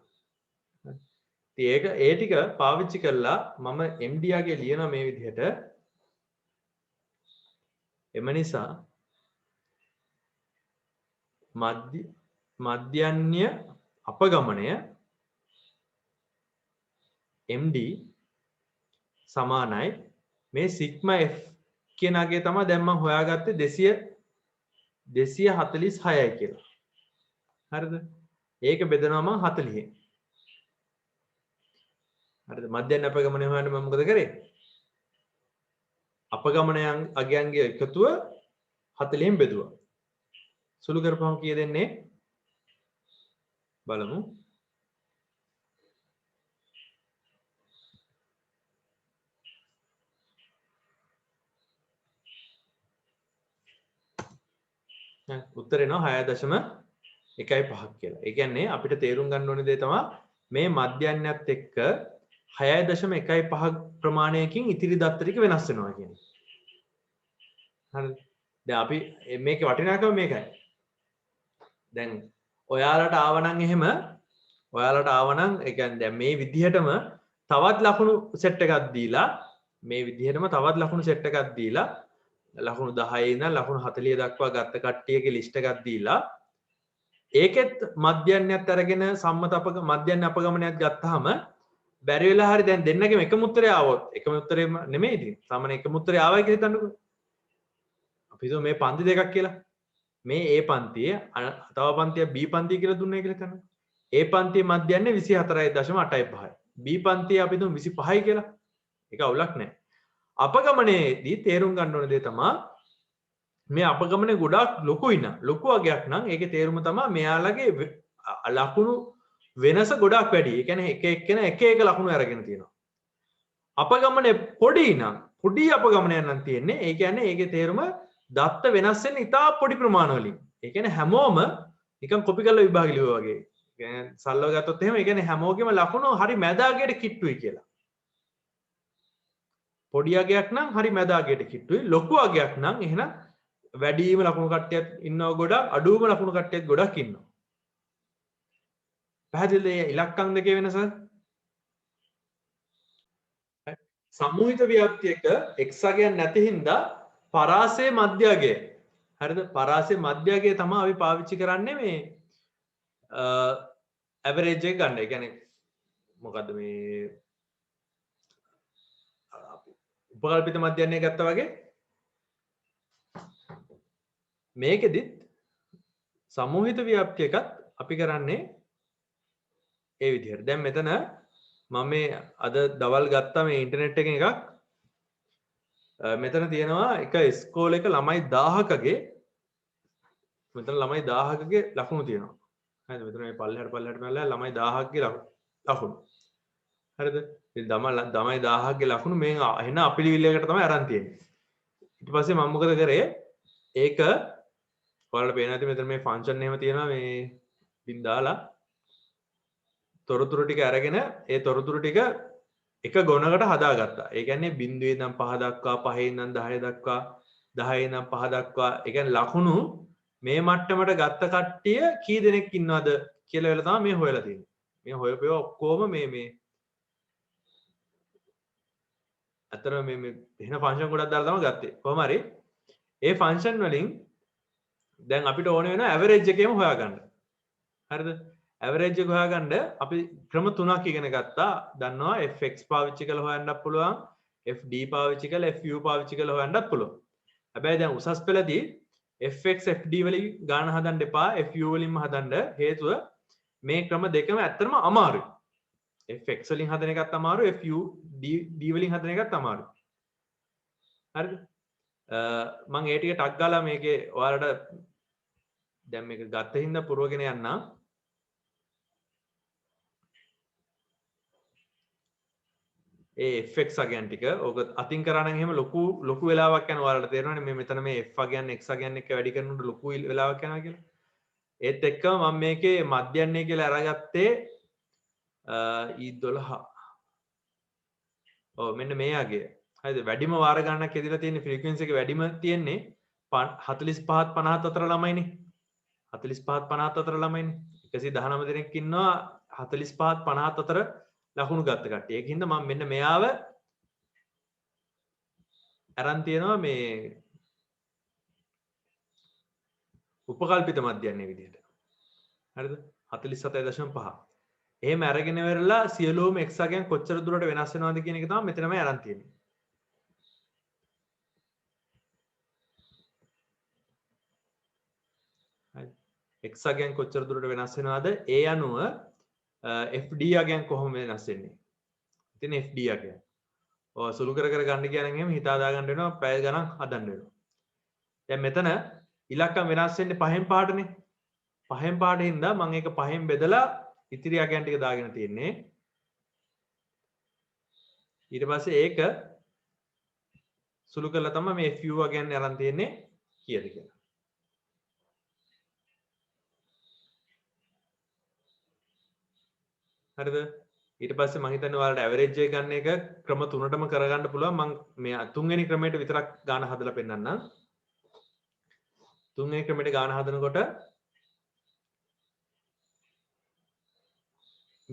ඒක ඒ ටික පාවිච්චි කරලා මම MD ගේ ලියනවා මේ විදිහට. එම නිසා මධ්‍යන්‍ය අපගමනය MD සමානයි මේ සිග්මා F කියන අගය තමයි දැන් මම හොයාගත්තේ 246යි කියලා. හරිද? ඒක බෙදනවා මම 40. හරිද? මධ්‍යන්‍ය අපගමනය හොයන්න මම මොකද කරේ? අපගමනයන් අගයන්ගේ එකතුව 40න් බෙදුවා. සුළු කරපුවම කීය දෙන්නේ? බලමු. උත්තර එනවා 6.15 කියලා. ඒ කියන්නේ අපිට තේරුම් ගන්න ඕනේ දේ තමයි මේ මධ්‍යන්‍යත් එක්ක 6.15 ප්‍රමාණයකින් ඉතිරි දත්ත ටික වෙනස් වෙනවා කියන්නේ. හරිද? දැන් අපි මේකේ වටිනාකම මේකයි. දැන් ඔයාලට ආවනම් එහෙම ඔයාලට ආවනම් ඒ කියන්නේ දැන් මේ විදිහටම තවත් ලකුණු සෙට් එකක් දීලා මේ විදිහටම තවත් ලකුණු සෙට් එකක් දීලා ලකුණු 10 ඉඳන් ලකුණු 40 දක්වා ගත්ත කට්ටියගේ ලිස්ට් එකක් දීලා ඒකෙත් මධ්‍යන්‍යත් අරගෙන සම්මත මධ්‍යන්‍ය අපගමනයක් ගත්තාම බැරි වෙලා හරි දැන් දෙන්නගෙම එකම උත්තරය ආවොත් එකම උත්තරේ නෙමෙයි ඉතින් සාමාන්‍ය එකම උත්තරය ආවයි කියලා හිතන්නකෝ. අපි හිතුව මේ පන්ති දෙකක් කියලා. මේ A පන්තිය තව පන්තිය B පන්තිය කියලා දුන්නා කියලා හිතන්නකෝ. A පන්තියේ මධ්‍යන්‍ය 24.85යි. B පන්තිය අපි දුන් 25යි කියලා. ඒක අවුලක් නැහැ. අපගමනයේදී තේරුම් ගන්න ඕන දේ තමයි මේ අපගමනේ ගොඩාක් ලොකුයි නම් ලොකු වගයක් නම් ඒකේ තේරුම තමයි මෙයාලගේ ලකුණු වෙනස ගොඩාක් වැඩි. ඒ කියන්නේ එක එක්කෙනා එක එක ලකුණු අරගෙන තියෙනවා. අපගමනේ පොඩි නම් පොඩි අපගමනයක් නම් තියෙන්නේ. ඒ කියන්නේ ඒකේ තේරුම දත්ත වෙනස් වෙන ඉතා පොඩි ප්‍රමාණ වලින්. ඒ කියන්නේ හැමෝම නිකන් කොපි කරලා විභාග ලියුවා වගේ. ඒ කියන්නේ සල්ලව ගත්තොත් එහෙම ඒ කියන්නේ හැමෝගෙම ලකුණු හරි මැදාගයට කිට්ටුයි කියලා. පොඩි අගයක් නම් හරි මැදාගයට කිට්ටුයි. ලොකු අගයක් නම් එහෙනම් වැඩිම ලකුණු කට්ටියක් ඉන්නව ගොඩක් අඩුම ලකුණු කට්ටියක් ගොඩක් ඉන්නවා. පැහැදිලිද ඉලක්කම් දෙකේ වෙනස? සමූහිත ව්‍යාප්තියක x අගයක් නැති හින්දා පරාසයේ මධ්‍ය අගය. හරිද? පරාසයේ මධ්‍ය අගය තමයි අපි පාවිච්චි කරන්නේ මේ ඇවරේජ් එක ගන්න. ඒ කියන්නේ මොකද්ද මේ උපකල්පිත මධ්‍යයනය ගත්තා වගේ මේකෙදිත් සමූහිත ව්‍යාප්තිය එකත් අපි කරන්නේ ඒ විදිහට. දැන් මෙතන මම මේ අද දවල් ගත්තා මේ ඉන්ටර්නෙට් එකෙන් එකක්. මෙතන තියෙනවා එක ඉස්කෝලේක ළමයි 1000කගේ මෙතන ළමයි 1000කගේ ලකුණු තියෙනවා. හරිද? මෙතන මේ පල්ලෙහාට ළමයි 1000කගේ ලකුණු. හරිද? ඉතින් ළමයි 1000කගේ ලකුණු මේ එන අපිලිවිල්ලකට තමයි අරන් තියෙන්නේ. ඊට පස්සේ මම මොකද කරේ? ඒක ඔයාලට පේනවා ඇති මෙතන මේ ෆන්ක්ෂන් එහෙම තියෙනවා මේ පින් දාලා තොරතුරු ටික අරගෙන ඒ තොරතුරු ටික එක ගොනකට හදාගත්තා. ඒ කියන්නේ 0 ඉඳන් 5 දක්වා 5 ඉඳන් 10 දක්වා 10 ඉඳන් 5 දක්වා ඒ කියන්නේ ලකුණු මේ මට්ටමට ගත්ත කට්ටිය කී දෙනෙක් ඉන්නවද කියලා වෙලා තමයි මේ හොයලා තියෙන්නේ. මේ හොයපේව ඔක්කොම මේ අතර මේ එහෙන ෆන්ක්ෂන් ගොඩක් දාලා තමයි ගත්තේ. කොහොම හරි ඒ ෆන්ක්ෂන් වලින් දැන් අපිට ඕන වෙන ඇවරේජ් එකේම හොයාගන්න. හරිද? ඇවරේජ් එක හොයාගන්න අපි ක්‍රම තුනක් ඉගෙන ගත්තා. දන්නවා fx පාවිච්චි කරලා හොයන්නත් පුළුවන්, fd පාවිච්චි කරලා fu පාවිච්චි කරලා හොයන්නත් පුළුවන්. හැබැයි දැන් උසස් පෙළදී fx fd වලින් ගාන හදන්න එපා, fu වලින්ම හදන්න. හේතුව මේ ක්‍රම දෙකම ඇත්තටම අමාරුයි. fx වලින් හදන එකත් අමාරුයි, fu d වලින් හදන එකත් අමාරුයි. හරිද? මම ඒ ටික ටක් ගාලා මේකේ ඔයාලට දැන් මේක ගත්ත හින්දා පුරවගෙන යන්න. ඒ fx අගයන් ටික ඕක අතින් කරා නම් එහෙම ලොකු වෙලාවක් යනවා. ඔයාලට තේරෙනවනේ මේ මෙතන මේ f අගයන් x අගයන් එක්ක වැඩි කරනකොට ලොකු වෙලාවක් යනවා කියලා. ඒත් එක්කම මම මේකේ මධ්‍යන්නේ කියලා අරගත්තේ e12. ඔව් මෙන්න මේ අගය. හරිද? වැඩිම වාර ගණනක් ඇදලා තියෙන්නේ ෆ්‍රීකවෙන්සි එක වැඩිම තියෙන්නේ 45ත් 50ත් අතර ළමයිනේ. 45ත් 50ත් අතර ළමයිනේ. 119 දෙනෙක් ඉන්නවා 45ත් 50ත් අතර ලකුණු ගත්ත කට්ටිය. ඒකින්ද මම මෙන්න මෙයාව අරන් තියෙනවා මේ උපකල්පිත මධ්‍යන්නේ විදිහට. හරිද? 47.5. එහෙම අරගෙන ඉවරලා සියලුම x අගයන් කොච්චර දුරට වෙනස් වෙනවද කියන එක තමයි මෙතනම අරන් තියෙන්නේ. හරි. x අගයන් කොච්චර දුරට වෙනස් වෙනවද? ඒ අනුව fd අගයන් කොහොම වෙනස් වෙන්නේ? ඉතින් fd අගයන්. ඔය සුළු කර ගන්න කියන එක එහෙම හිතා දා ගන්න වෙනවා, පැය ගණන් හදන්න වෙනවා. දැන් මෙතන ඉලක්කම් වෙනස් වෙන්නේ 5න් 5ටනේ. 5න් 5ට හින්දා මම ඒක 5න් බෙදලා ඉතිරි අගයන් ටික දාගෙන තියෙන්නේ. ඊට පස්සේ ඒක සුළු කරලා තමයි මේ fu අගයන් අරන් තියෙන්නේ කීයද කියලා. හරිද? ඊට පස්සේ මම හිතන්නේ ඔයාලට ඇවරේජ් එක ගන්න එක ක්‍රම තුනටම කරගන්න පුළුවන්. මම මේ තුන්වෙනි ක්‍රමයට විතරක් ගාන හදලා පෙන්නන්නම්. තුන්වෙනි ක්‍රමයට ගාන හදනකොට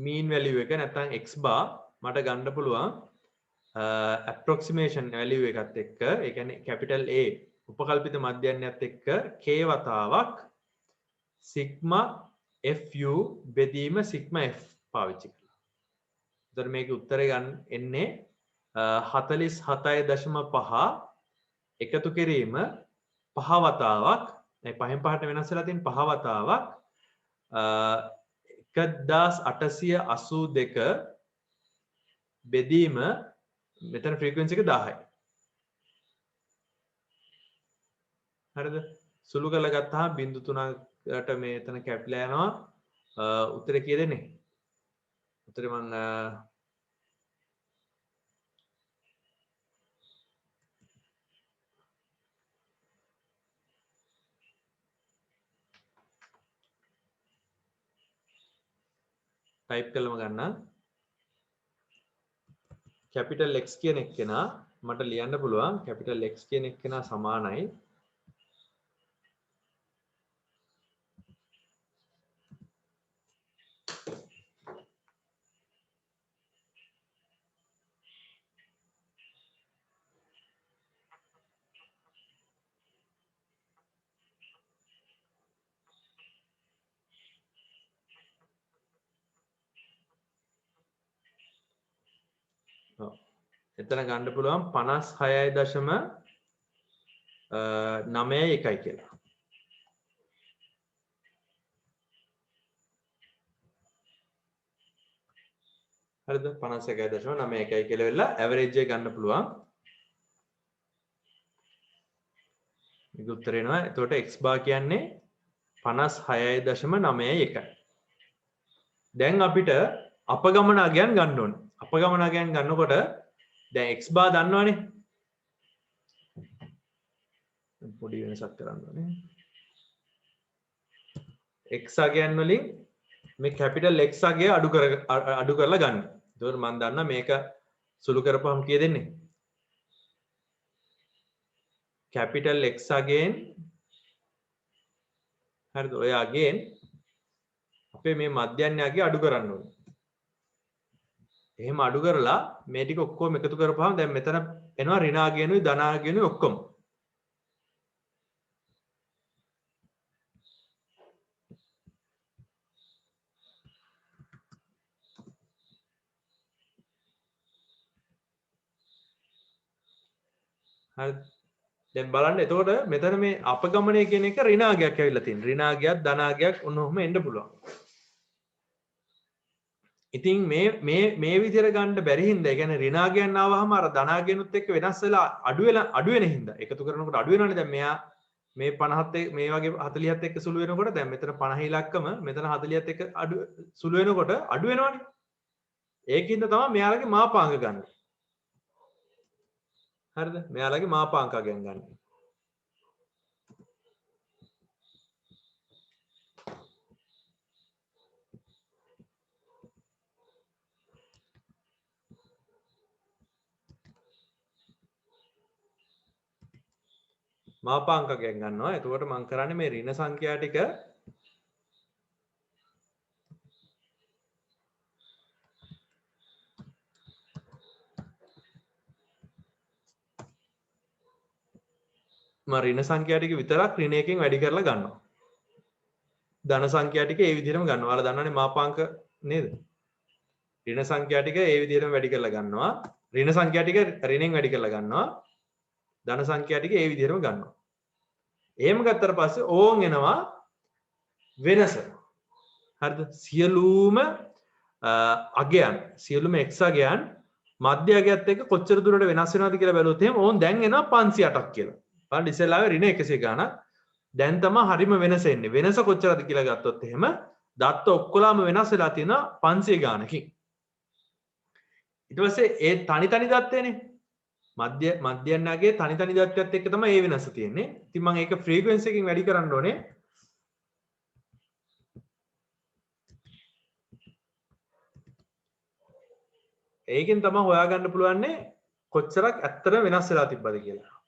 mean value එක නැත්නම් x bar මට ගන්න පුළුවන් approximation value එකත් එක්ක, ඒ කියන්නේ capital A උපකල්පිත මධ්‍යන්නයත් එක්ක k වතාවක් sigma fu බෙදීම sigma f පාවිච්චි කරලා. එතකොට මේකේ උත්තරය ගන්න එන්නේ 47.5 එකතු කිරීම 5 වතාවක්, මේ 5න් 5ට වෙනස් වෙලා තියෙන 5 වතාවක් 1882 බෙදීම මෙතන ෆ්‍රීකවෙන්සි එක 1000යි. හරිද? සුළු කරලා ගත්තාම 0.3ට මේ එතන කැපිලා යනවා. උත්තරේ කීයද එන්නේ? උත්තරේ මම ටයිප් කරලම ගන්නම්. capital X කියන එක්කෙනා මට ලියන්න පුළුවන් capital X කියන එක්කෙනා සමානයි එතන ගන්න පුළුවන් 56.91 කියලා. හරිද? 51.91 කියලා වෙලා ඇවරේජ් එක ගන්න පුළුවන්. මේක උත්තර එනවා. එතකොට x bar කියන්නේ 56.91. දැන් අපිට අපගමන අගයන් ගන්න ඕනේ. අපගමන අගයන් ගන්නකොට දැන් x bar දන්නවනේ. පොඩි වෙනසක් කරන්න ඕනේ. x අගයන් වලින් මේ කැපිටල් x අගය අඩු කරලා ගන්න. එතකොට මම දන්නා මේක සුළු කරපුවම කීය දෙන්නේ? කැපිටල් x අගයෙන් හරිද? ඔය අගයෙන් අපේ මේ මධ්‍යන්නේ අගය අඩු කරන්න ඕනේ. එහෙම අඩු කරලා මේ ටික ඔක්කොම එකතු කරපුවාම දැන් මෙතන එනවා ඍණ අගයනුයි ධන අගයනුයි ඔක්කොම. හරි. දැන් බලන්න එතකොට මෙතන මේ අපගමනය කියන එක ඍණ අගයක් ඇවිල්ලා තියෙනවා. ඍණ අගයක් ධන අගයක් ඔන්නෝම එන්න පුළුවන්. ඉතින් මේ විදිහට ගන්න බැරි හින්දා ඒ කියන්නේ ඍණ අගයන් ආවහම අර ධන අගයනුත් එක්ක වෙනස් වෙලා අඩු වෙන හින්දා එකතු කරනකොට අඩු වෙනවනේ. දැන් මෙයා මේ 50ත් මේ වගේ 40ත් එක්ක සුළු වෙනකොට දැන් මෙතන 50 ඉලක්කම මෙතන 40ත් එක්ක සුළු වෙනකොට අඩු වෙනවනේ. ඒකින්ද තමයි මෙයාලගේ මාපාංක ගන්න. හරිද? මෙයාලගේ මාපාංක අගයන් ගන්න. මාපාංක අගයන් ගන්නවා. එතකොට මම කරන්නේ මේ ඍණ සංඛ්‍යා ටික ඍණ සංඛ්‍යා ටික විතරක් ඍණයකින් වැඩි කරලා ගන්නවා. ධන සංඛ්‍යා ටික ඒ විදිහටම ගන්නවා. ඔයාලා දන්නවනේ මාපාංක නේද? ඍණ සංඛ්‍යා ටික ඒ විදිහටම වැඩි කරලා ගන්නවා. ඍණ සංඛ්‍යා ටික ඍණෙන් වැඩි කරලා ගන්නවා. ධන සංඛ්‍යා ටික ඒ විදිහටම ගන්නවා. එහෙම ගත්තට පස්සේ ඕන් එනවා වෙනස. හරිද? සියලුම අගයන් සියලුම x අගයන් මධ්‍ය අගයත් එක්ක කොච්චර දුරට වෙනස් වෙනවද කියලා බැලුවොත් එහෙම ඕන් දැන් එනවා 508ක් කියලා. බලන්න ඉස්සෙල්ලාවේ ඍණ 100 ගාණක්. දැන් තමයි හරිම වෙනස එන්නේ. වෙනස කොච්චරද කියලා ගත්තොත් එහෙම දත්ත ඔක්කොලාම වෙනස් වෙලා තියෙනවා 500 ගාණකින්. ඊට පස්සේ ඒ තනි දත්තේනේ මධ්‍යන්නගේ තනි දත්තයත් එක්ක තමයි ඒ වෙනස තියෙන්නේ. ඉතින් මම ඒක ෆ්‍රීකවෙන්සි එකකින් වැඩි කරන්න ඕනේ. ඒකෙන් තමයි හොයාගන්න පුළුවන්නේ කොච්චරක් ඇත්තටම වෙනස් වෙලා තිබ්බද කියලා.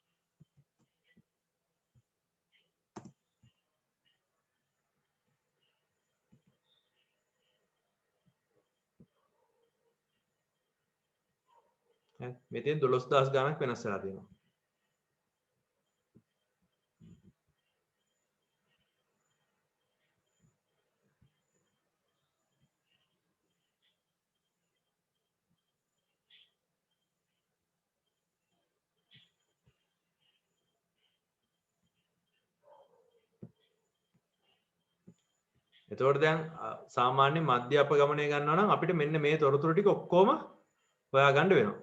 මෙතෙන් 12000 ගාණක් වෙනස් වෙලා තියෙනවා. එතකොට දැන් සාමාන්‍ය මධ්‍ය අපගමනය ගන්නවා නම් අපිට මෙන්න මේ තොරතුරු ටික ඔක්කොම හොයාගන්න වෙනවා.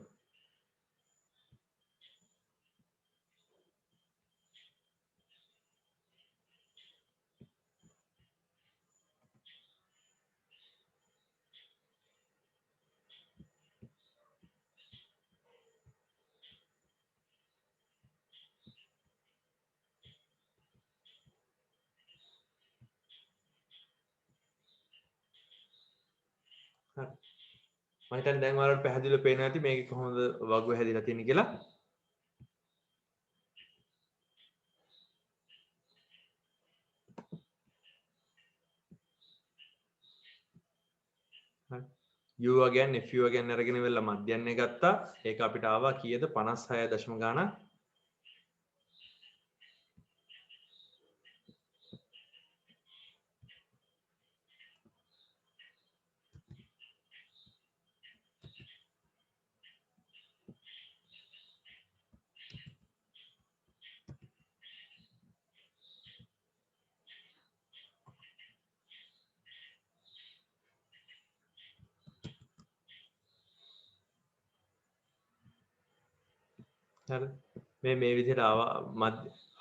මම හිතන්නේ දැන් ඔයාලට පැහැදිලිව පේනවා ඇති මේක කොහොමද වගුව හැදිලා තියෙන්නේ කියලා. u again fu again අරගෙන වෙලා මධ්‍යන්නේ ගත්තා. ඒක අපිට ආවා කීයද 56 දශම ගාණක්. හරි මේ විදිහට ආවා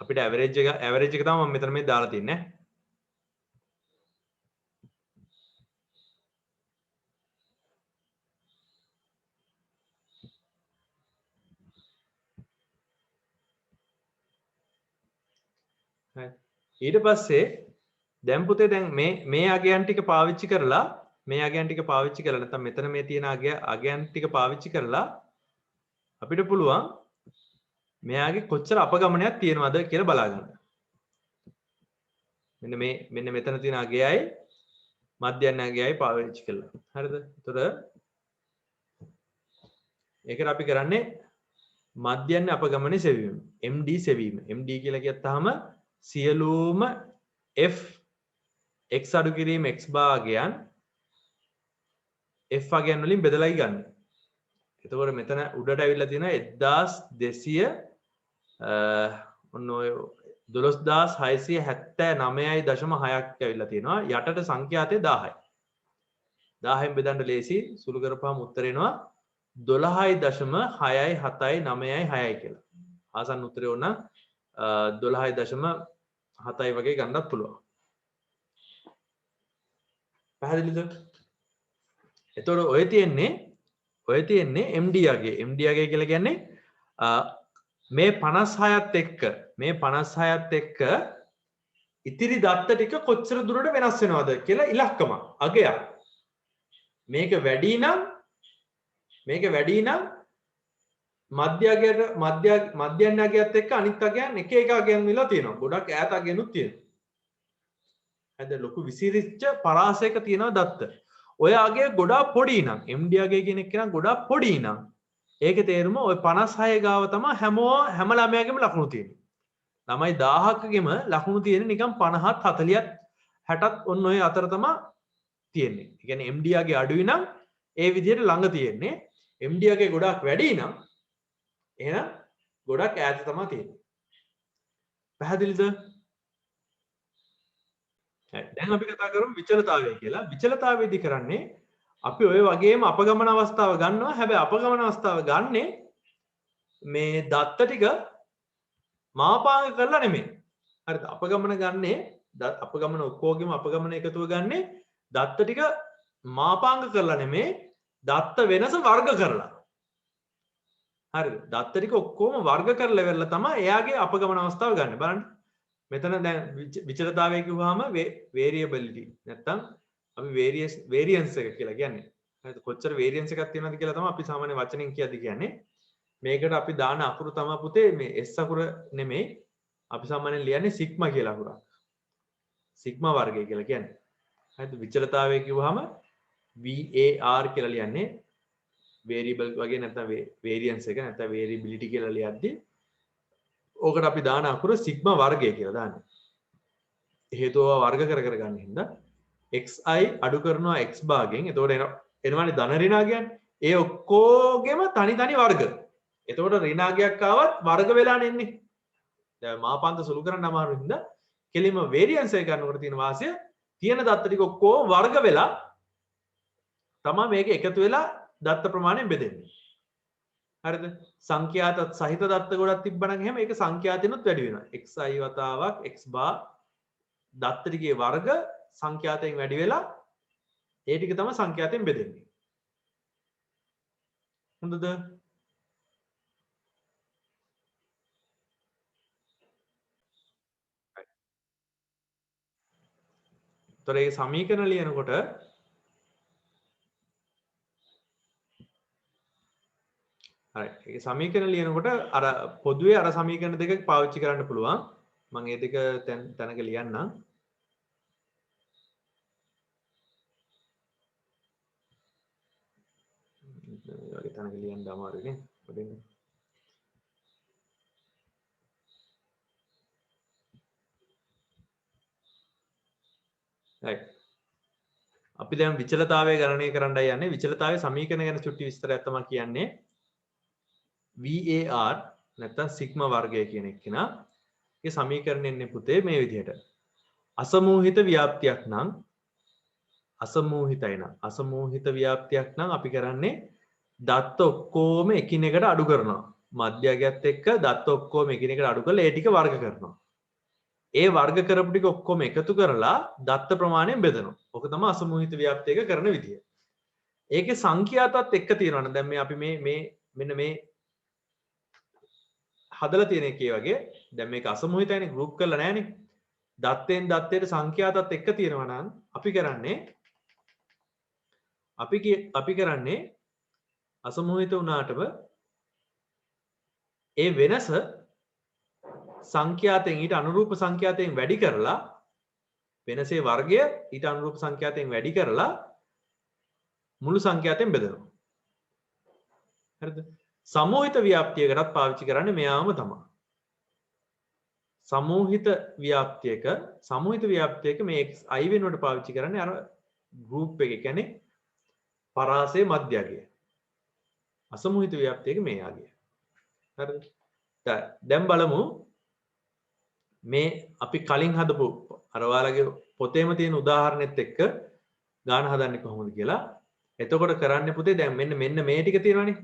අපිට ඇවරේජ් එක තමයි මම මෙතන මේ දාලා තින්නේ හරි ඊට පස්සේ දැන් පුතේ දැන් මේ අගයන් ටික පාවිච්චි කරලා නැත්නම් මෙතන මේ තියෙන අගයන් ටික පාවිච්චි කරලා අපිට පුළුවන් මෙයාගේ කොච්චර අපගමනයක් තියෙනවද කියලා බලාගන්න. මෙන්න මෙතන තියෙන අගයයි මධ්‍යයන් අගයයි පාවිච්චි කරලා. හරිද? එතකොට ඒකට අපි කරන්නේ මධ්‍යයන් අපගමනයේ සෙවීම. MD සෙවීම. MD කියලා කියත්තාම සියලුම F x අඩු කිරීම x භාගයන් f අගයන් වලින් බෙදලායි ගන්න. එතකොට මෙතන උඩට ඇවිල්ලා තියෙනවා 1200 ඔන්න ඔය 12679.6ක් ඇවිල්ලා තියෙනවා. යටට සංඛ්‍යාතේ 1000යි. 1000න් බෙදන්න ලේසි. සුළු කරපුවාම උත්තර එනවා 12.67996 කියලා. ආසන්න උත්තරේ ඕන 12.7 වගේ ගන්නත් පුළුවන්. පැහැදිලිද? එතකොට ඔය තියෙන්නේ MD අගය. MD අගය කියලා කියන්නේ මේ 56ත් එක්ක ඉතිරි දත්ත ටික කොච්චර දුරට වෙනස් වෙනවද කියලා ඉලක්කම අගයක්. මේක වැඩි නම් මධ්‍යයන් අගයත් එක්ක අනිත් අගයන් එක අගයන් වෙලා තියෙනවා. ගොඩක් ඈත අගයනුත් තියෙනවා. හරිද? ලොකු විසිරිච්ච පරාසයක තියෙනවා දත්ත. ඔය අගය ගොඩාක් පොඩි නම් MD අගය කියන එක නම් ගොඩාක් පොඩි නම් ඒකේ තේරුම ඔය 56 ගාව තමයි හැම ළමයාගේම ලකුණු තියෙන්නේ. ළමයි 1000කගෙම ලකුණු තියෙන්නේ නිකන් 50ත් 40ත් 60ත් ඔන්න ඔය අතර තමයි තියෙන්නේ. ඒ කියන්නේ MD අගේ අඩුයි නම් ඒ විදිහට ළඟ තියෙන්නේ. MD අගේ ගොඩාක් වැඩි නම් එහෙනම් ගොඩක් ඈත තමයි තියෙන්නේ. පැහැදිලිද? දැන් අපි කතා කරමු විචලතාවය කියලා. විචලතාවයේදී කරන්නේ අපි ඔය වගේම අපගමන අවස්ථාව ගන්නවා. හැබැයි අපගමන අවස්ථාව ගන්නෙ මේ දත්ත ටික මාපාංග කරලා නෙමෙයි. හරිද? අපගමන ගන්නෙ අපගමන ඔක්කොගෙම අපගමන එකතුව ගන්නෙ දත්ත ටික මාපාංග කරලා නෙමෙයි දත්ත වෙනස වර්ග කරලා. හරිද? දත්ත ටික ඔක්කොම වර්ග කරලා ඉවරලා තමයි එයාගේ අපගමන අවස්ථාව ගන්න. බලන්න. මෙතන දැන් විචලතාවය කිව්වහම variability නැත්තම් අපි variance එක කියලා කියන්නේ. හරිද? කොච්චර variance එකක් තියෙනවද කියලා තමයි අපි සාමාන්‍ය වචනෙන් කියද්දි කියන්නේ. මේකට අපි දාන අකුරු තමයි පුතේ මේ S අකුර නෙමෙයි. අපි සාමාන්‍යයෙන් ලියන්නේ sigma කියලා අකුරක්. sigma වර්ගය කියලා කියන්නේ. හරිද? විචලතාවය කිව්වහම VAR කියලා ලියන්නේ variable වගේ නැත්නම් variance එක නැත්නම් variability කියලා ලියද්දි ඕකට අපි දාන අකුර sigma වර්ගය කියලා දාන්නේ. හේතුව වර්ග කර ගන්න හින්දා xi අඩු කරනවා x භාගයෙන්. එතකොට එනවනේ ධන ඍණාගයන්. ඒ ඔක්කොගෙම තනි වර්ග. එතකොට ඍණාගයක් ආවත් වර්ග වෙලා නෙන්නේ. දැන් මාපන්ත සුළු කරන්න අමාරු හින්දා කෙලින්ම variance එක ගන්නකොට තියෙන වාසිය තියෙන දත්ත ටික ඔක්කොම වර්ග වෙලා තමයි මේක එකතු වෙලා දත්ත ප්‍රමාණයෙන් බෙදෙන්නේ. හරිද? සංඛ්‍යාත සහිත දත්ත ගොඩක් තිබ්බනම් එහෙම ඒක සංඛ්‍යාතෙනුත් වැඩි වෙනවා. xi වතාවක් x bar දත්ත ටිකේ වර්ග සංඛ්‍යාතයෙන් වැඩි වෙලා ඒ ටික තමයි සංඛ්‍යාතයෙන් බෙදෙන්නේ. හොඳද? තොර ඒ සමීකරණ ලියනකොට හරි ඒ සමීකරණ ලියනකොට අර පොදුවේ අර සමීකරණ දෙක පාවිච්චි කරන්න පුළුවන්. මම ඒ දෙක තැනක ලියන්නම්. වගේ තැනක ලියන්න අමාරුයි නේ. පොඩ්ඩක්. right. අපි දැන් විචලතාවය ගණනය කරන්නයි යන්නේ. විචලතාවයේ සමීකරණ ගැන චුට්ටි විස්තරයක් තමයි කියන්නේ. VAR නැත්නම් සිග්මා වර්ගය කියන එක නා. ඒ සමීකරණය එන්නේ පුතේ මේ විදිහට. අසමූහිත ව්‍යාප්තියක් නම් අසමූහිතයි නම් අසමූහිත ව්‍යාප්තියක් නම් අපි කරන්නේ දත්ත ඔක්කොම එකිනෙකට අඩු කරනවා. මධ්‍යගයත් එක්ක දත්ත ඔක්කොම එකිනෙකට අඩු කරලා ඒ ටික වර්ග කරනවා. ඒ වර්ග කරපු ටික ඔක්කොම එකතු කරලා දත්ත ප්‍රමාණයෙන් බෙදනවා. ඔක තමයි අසමූහිත ව්‍යාප්තියක කරන විදිය. ඒකේ සංඛ්‍යාතත් එක්ක තියෙනවනේ. දැන් මේ අපි මේ මෙන්න මේ හදලා තියෙන එකේ වගේ දැන් මේක අසමූහිතයිනේ ගෲප් කරලා නැහනේ. දත්තෙන් දත්තයට සංඛ්‍යාතත් එක්ක තියෙනවා නම් අපි කරන්නේ අසමූහිත වුණාටම ඒ වෙනස සංඛ්‍යාතයෙන් ඊට අනුරූප සංඛ්‍යාතයෙන් වැඩි කරලා වෙනසේ වර්ගය ඊට අනුරූප සංඛ්‍යාතයෙන් වැඩි කරලා මුළු සංඛ්‍යාතයෙන් බෙදනවා. හරිද? සමූහිත ව්‍යාප්තියකටත් පාවිච්චි කරන්නේ මෙයාම තමයි. සමූහිත ව්‍යාප්තියක මේ i වෙනුවට පාවිච්චි කරන්නේ අර ගෲප් එක කියන්නේ පරාසය මධ්‍යගය. අසමූහිත ව්‍යාප්තියක මේ යගය. හරිද? දැන් බලමු මේ අපි කලින් හදපු අර ඔයාලගේ පොතේම තියෙන උදාහරණෙත් එක්ක ගාන හදන්නේ කොහොමද කියලා. එතකොට කරන්න පුතේ දැන් මෙන්න මේ ටික තියෙනවනේ.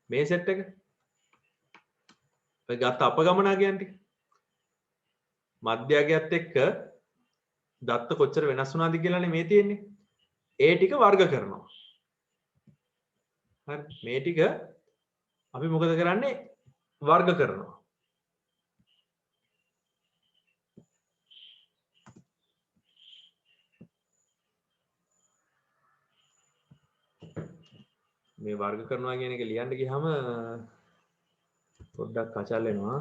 මේ සෙට් එක. ඔය ගත්ත අපගමනාගයන් ටික. මධ්‍යගයත් එක්ක දත්ත කොච්චර වෙනස් වුණාද කියලානේ මේ තියෙන්නේ. ඒ ටික වර්ග කරනවා. හරි. මේ ටික අපි මොකද කරන්නේ? වර්ග කරනවා. මේ වර්ග කරනවා කියන එක ලියන්න ගියාම පොඩ්ඩක් කචල් වෙනවා.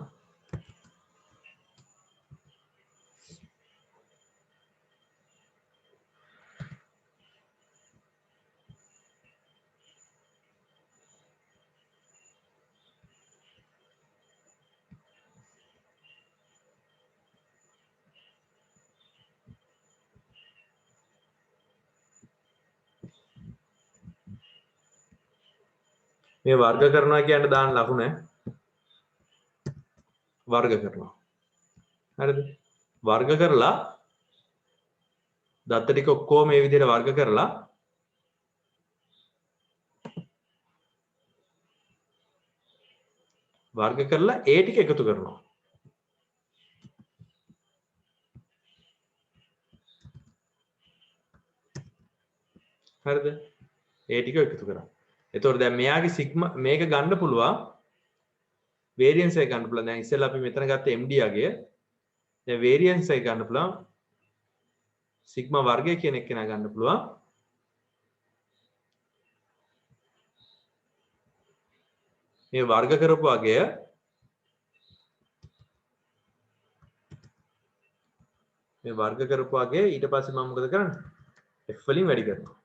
මේ වර්ග කරනවා කියන්නේ දාන්න ලකුණ වර්ග කරනවා. හරිද? වර්ග කරලා දත්ත ටික ඔක්කොම මේ විදිහට වර්ග කරලා ඒ ටික එකතු කරනවා. හරිද? ඒ ටික එකතු කරා. එතකොට දැන් මෙයාගේ සිග්මා මේක ගන්න පුළුවන් වේරියන්ස් එක ගන්න පුළුවන්. දැන් ඉස්සෙල්ලා අපි මෙතන ගත්ත MD අගය. දැන් වේරියන්ස් එක ගන්න පුළුවන් සිග්මා වර්ගය කියන එක නා ගන්න පුළුවන්. මේ වර්ග කරපු අගය ඊට පස්සේ මම මොකද කරන්නේ? F වලින් වැඩි කරනවා.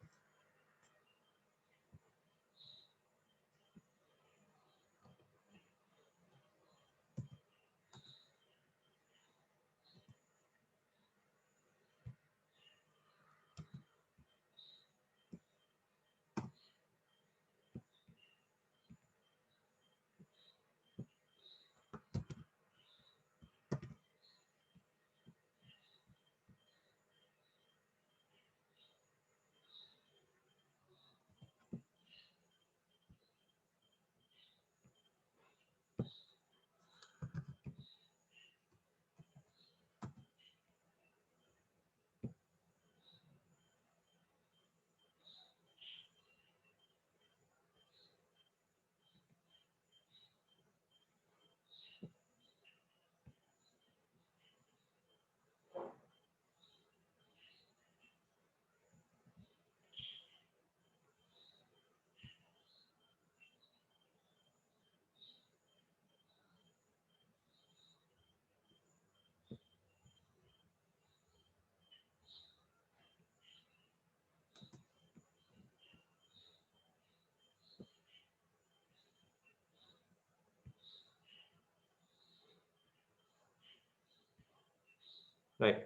right.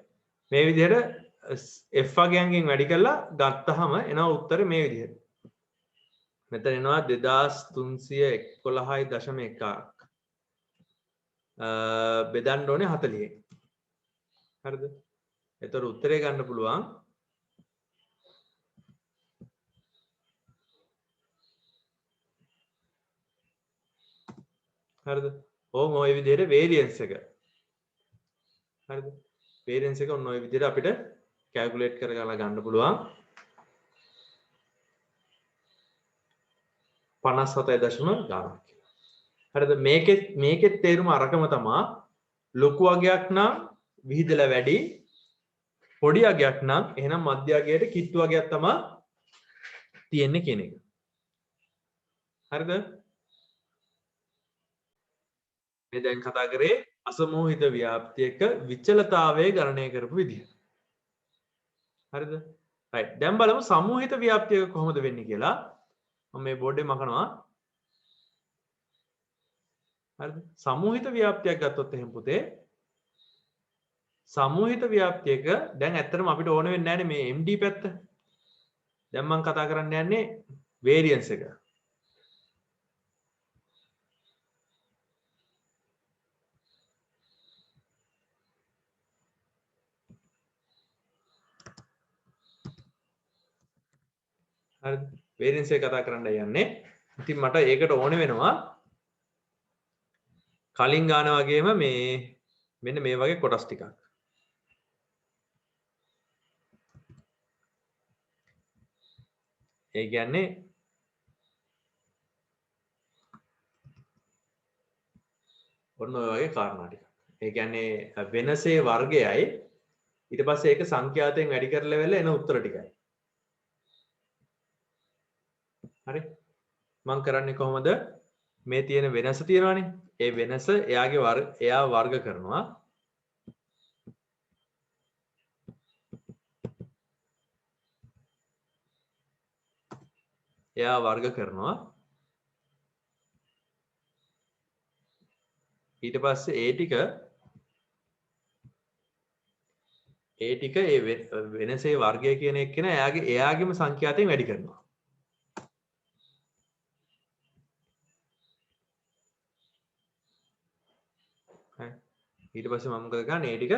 මේ විදිහට F වගයන්ගෙන් වැඩි කරලා ගත්තාම එනවා උත්තරේ මේ විදිහට. මෙතන එනවා 2311.1ක්. බෙදන්න ඕනේ 40න්. හරිද? එතකොට උත්තරේ ගන්න පුළුවන් 2311.1 හරිද? ඕම් ওই විදිහට වේරියන්ස් එක. හරිද? වේරියන්ස් එක ඔන්න ওই විදිහට අපිට කැල්කියුලේට් කරලා ගන්න පුළුවන්. 57.0 ගානක් කියලා. හරිද? මේකෙත් තේරුම අරකම තමා ලොකු අගයක් නම් විහිදලා වැඩි, පොඩි අගයක් නම් එහෙනම් මධ්‍ය අගයට කිට්ටු අගයක් තමයි තියෙන්නේ කියන එක. හරිද? මේ දැන් කතා කරේ අසමෝහිත ව්‍යාප්තියක විචලතාවය ගණනය කරපු විදිහ. හරිද? right. දැන් බලමු සමෝහිත ව්‍යාප්තියක කොහොමද වෙන්නේ කියලා. මම මේ බෝඩ් එකේ මකනවා. හරිද? සමෝහිත ව්‍යාප්තියක් ගත්තොත් එහෙනම් පුතේ සමෝහිත ව්‍යාප්තියක දැන් ඇත්තටම අපිට ඕන වෙන්නේ නැහැ මේ MD පැත්ත. දැන් මම කතා කරන්න යන්නේ වේරියන්ස් එක. හරිද? වේරියන්ස් එක කතා කරන්න යන්නේ. ඉතින් මට ඒකට ඕන වෙනවා කලින් ගාන වගේම මේ මෙන්න මේ වගේ කොටස් ටිකක්. ඒ කියන්නේ ඔන්න ඔය වගේ කාරණා ටිකක්. ඒ කියන්නේ වෙනසේ වර්ගයයි ඊට පස්සේ ඒක සංඛ්‍යාතයෙන් වැඩි කරලා වෙලා එන උත්තර ටිකයි. හරි? මම කරන්නේ කොහොමද? මේ තියෙන වෙනස තියෙනවානේ. ඒ වෙනස එයා වර්ග කරනවා. එයා වර්ග කරනවා. ඊට පස්සේ ඒ ටික ඒ වෙනසේ වර්ගය කියන එක කෙනා එයාගේම සංඛ්‍යාතයෙන් වැඩි කරනවා. හරි. ඊට පස්සේ මම මොකද කරන්නේ? ඒ ටික